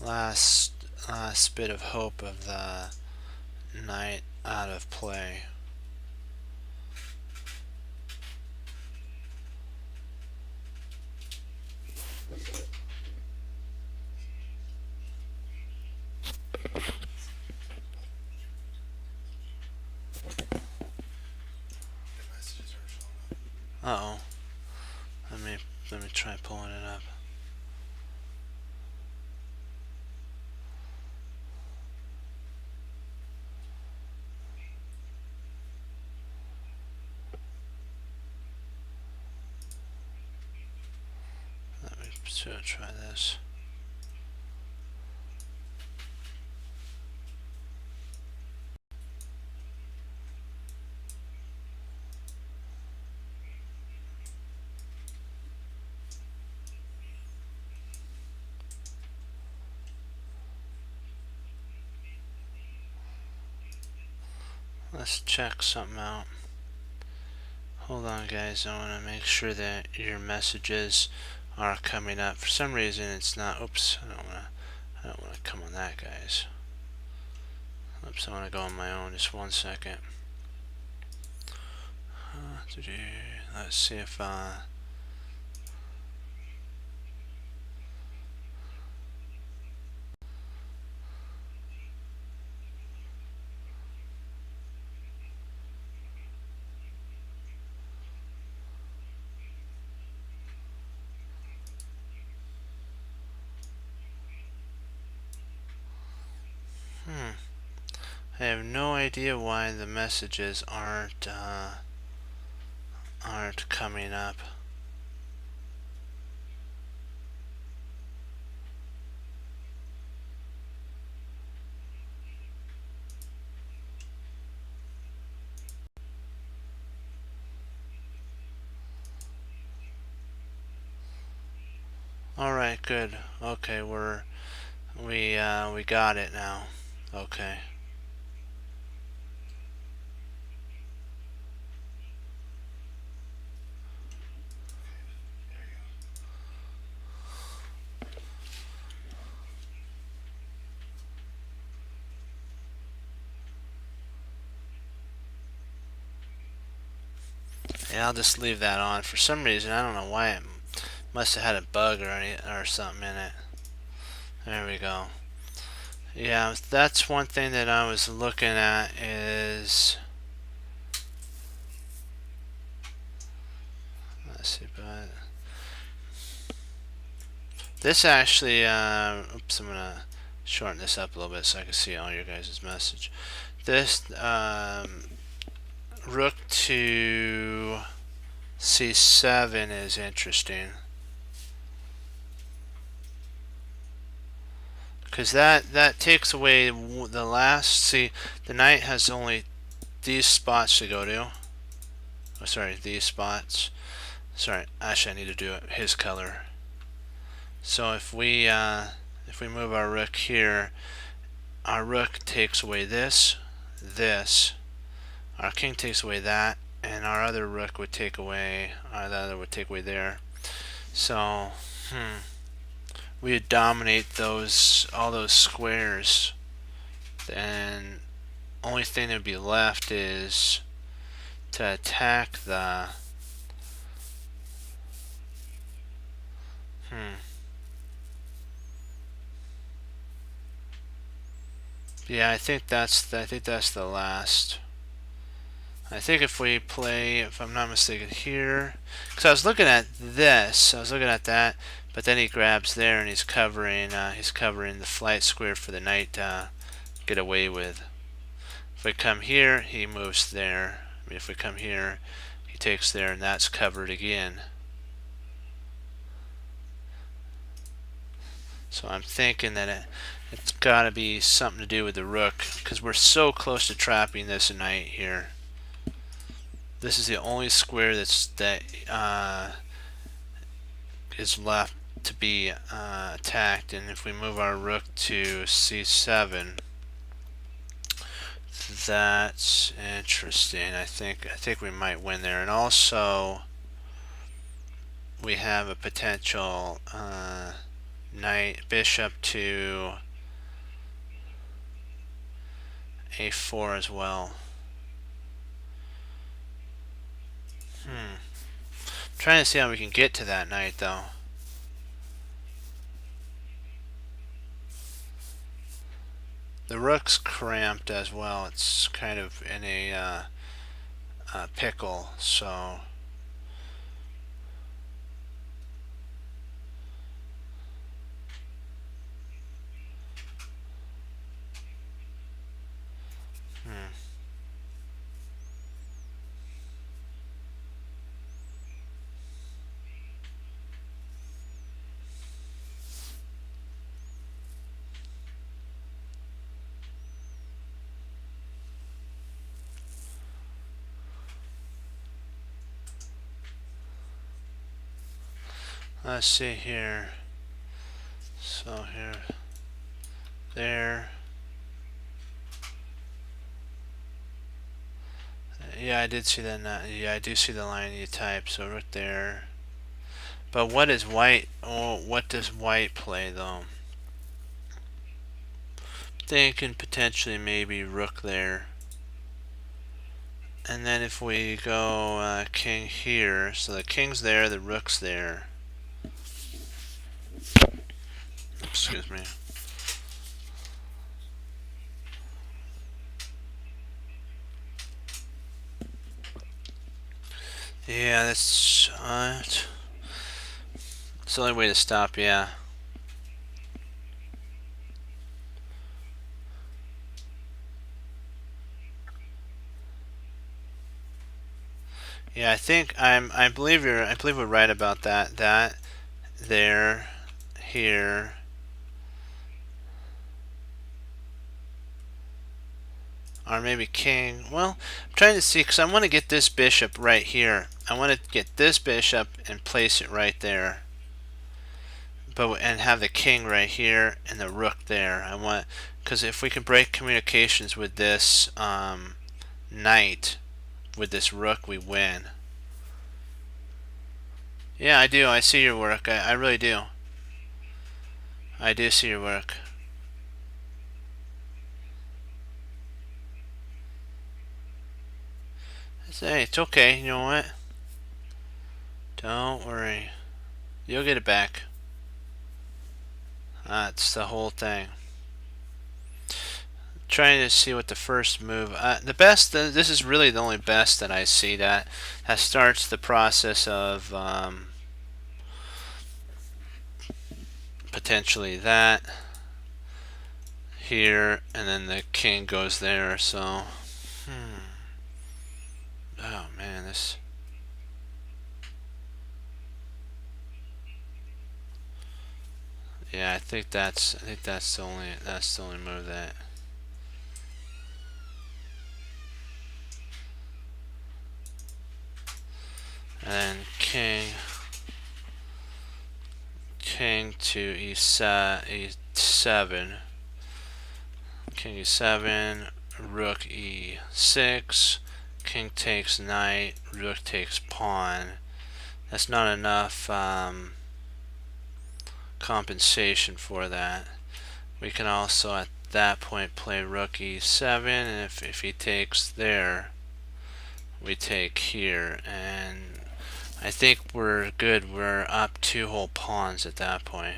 last bit of hope of the knight out of play. Uh oh. Let me try pulling it up. So try this. Let's check something out. Hold on, guys. I want to make sure that your messages are coming up. For some reason, it's not. Oops. I don't want to come on that, guys. Oops. I want to go on my own. Just 1 second. Let's see if I have no idea why the messages aren't coming up. All right, good. Okay, we got it now. Okay. Yeah, I'll just leave that on. For some reason, I don't know why, it must have had a bug or something in it. There we go. Yeah, that's one thing that I was looking at is, let's see, but this actually, oops, I'm gonna shorten this up a little bit so I can see all your guys' message. This rook to c7 is interesting, because that takes away the last. See, the knight has only these spots to go to. Oh, sorry, these spots. Sorry, actually, I need to do it his color. So if we move our rook here, our rook takes away this. Our king takes away that, and our other rook would take away. The other would take away there. So, we would dominate all those squares. Then, only thing that would be left is to attack the. Yeah, I think that's the last. I think if we play, if I'm not mistaken, here, because I was looking at this, I was looking at that, but then he grabs there and he's covering the flight square for the knight to get away with. If we come here, he moves there. I mean, if we come here, he takes there, and that's covered again. So I'm thinking that it's got to be something to do with the rook, because we're so close to trapping this knight here. This is the only square that is left to be attacked, and if we move our rook to c7, that's interesting. I think we might win there, and also we have a potential knight bishop to a4 as well. Trying to see how we can get to that knight though. The rook's cramped as well. It's kind of in a pickle, so Let's see here. So here, there. Yeah, I did see that. Yeah, I do see the line you type. So rook there. But what is white? Oh, what does white play though? Thinking potentially maybe rook there. And then if we go king here, so the king's there, the rook's there. Excuse me. Yeah, that's it's the only way to stop. Yeah. Yeah, I believe we're right about that. That there, here. Or maybe king. Well, I'm trying to see because I want to get this bishop right here. I want to get this bishop and place it right there. And have the king right here and the rook there. I want because if we can break communications with this knight, with this rook, we win. Yeah, I do. I see your work. I really do. I do see your work. Hey, it's okay. You know what? Don't worry. You'll get it back. That's the whole thing. Trying to see what the first move. The best. This is really the only best that I see that starts the process of potentially that here, and then the king goes there. So, oh man, this. Yeah, I think that's the only move that. And then king to e7, king e7, rook e6, king takes knight, rook takes pawn. That's not enough compensation for that. We can also at that point play rook e7, and if he takes there, we take here, and I think we're good. We're up 2 whole pawns at that point.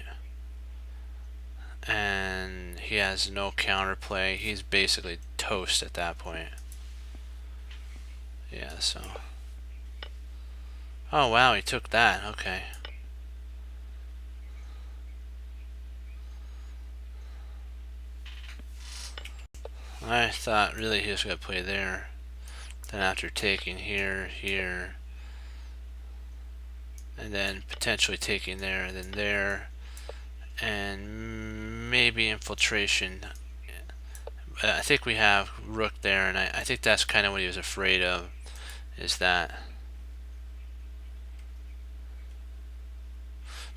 And he has no counterplay. He's basically toast at that point. Yeah, so. Oh wow, he took that. Okay. I thought really he was going to play there. Then after taking here, here, and then potentially taking there, then there, and maybe infiltration. I think we have rook there, and I think that's kind of what he was afraid of, is that.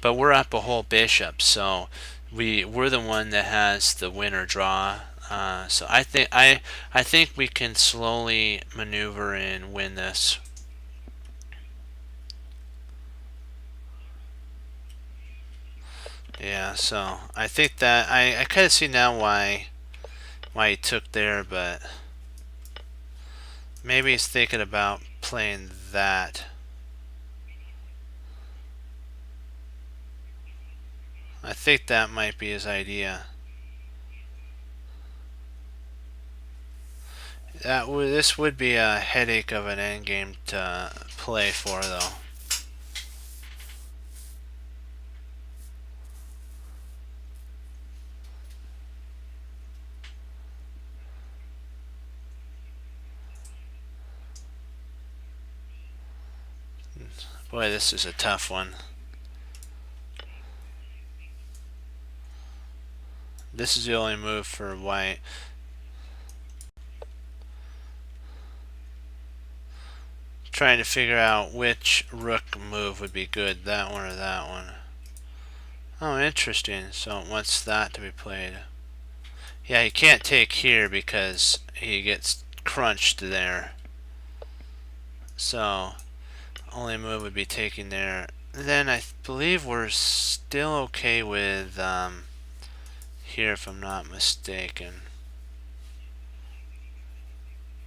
But we're up a whole bishop, so we're the one that has the win or draw. So I think we can slowly maneuver and win this. Yeah, so I think that I kind of see now why he took there, but maybe he's thinking about playing that. I think that might be his idea. This would be a headache of an endgame to play for, though. Boy, this is a tough one. This is the only move for white. trying to figure out which rook move would be good, that one or that one. Oh, interesting. So it wants that to be played. Yeah, he can't take here because he gets crunched there. So only move would be taking there. Then I believe we're still okay with here, if I'm not mistaken.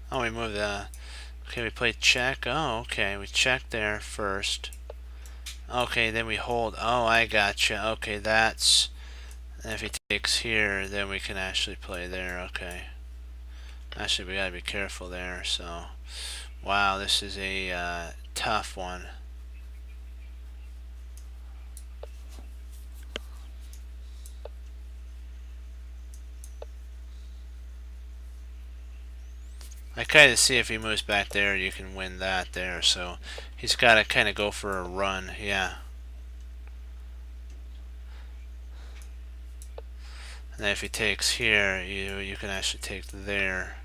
Oh, we moved the... Okay, we played check. Oh, okay, we checked there first. Okay, then we hold. Oh, I gotcha. Okay, that's... And if he takes here, then we can actually play there. Okay. Actually, we gotta be careful there. So, wow, this is a tough one. I kind of see if he moves back there, you can win that there. So he's got to kind of go for a run. Yeah. And then if he takes here, you can actually take there.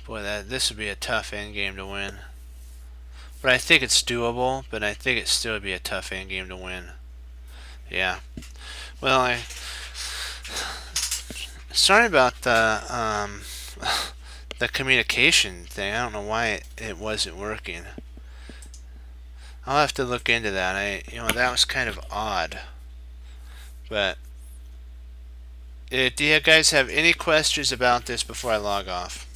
Boy, this would be a tough endgame to win. But I think it's doable, but I think it still would be a tough endgame to win. Yeah. Well, sorry about the communication thing. I don't know why it wasn't working. I'll have to look into that. That was kind of odd. But do you guys have any questions about this before I log off?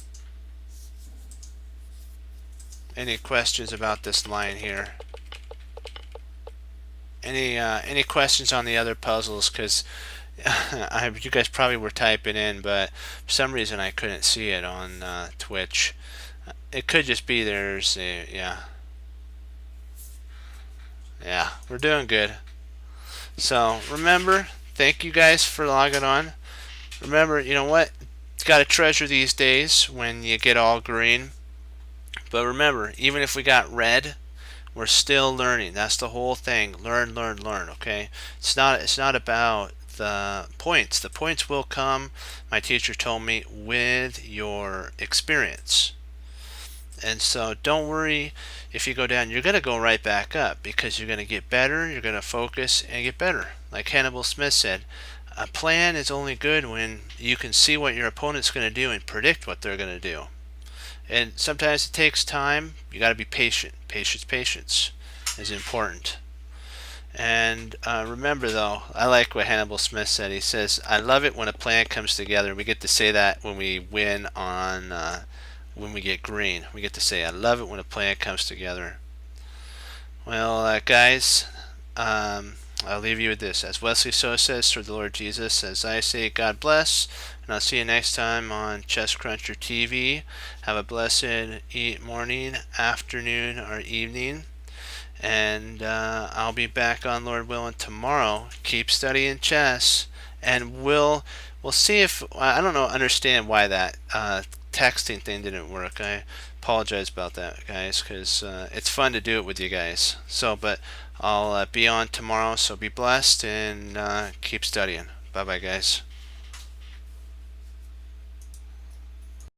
Any questions about this line here? Any questions on the other puzzles? Because you guys probably were typing in, but for some reason I couldn't see it on Twitch. It could just be yeah, we're doing good. So remember, thank you guys for logging on. Remember, you know what? You got to treasure these days when you get all green. But remember, even if we got red, we're still learning. That's the whole thing. Learn, learn, learn. Okay. It's not about the points. The points will come, my teacher told me, with your experience. And so don't worry if you go down. You're going to go right back up because you're going to get better. You're going to focus and get better. Like Hannibal Smith said, a plan is only good when you can see what your opponent's going to do and predict what they're going to do. And sometimes it takes time. You got to be patient. Patience is important. And remember, though, I like what Hannibal Smith said. He says, "I love it when a plan comes together." We get to say that when we win on, when we get green. We get to say, "I love it when a plan comes together." Well, guys, I'll leave you with this. As Wesley So says, through the Lord Jesus, as I say, God bless. And I'll see you next time on Chess Cruncher TV. Have a blessed morning, afternoon, or evening. And I'll be back on, Lord willing, tomorrow. Keep studying chess. And we'll see if... I don't understand why that texting thing didn't work. I apologize about that, guys, because it's fun to do it with you guys. So, but I'll be on tomorrow, so be blessed and keep studying. Bye-bye, guys.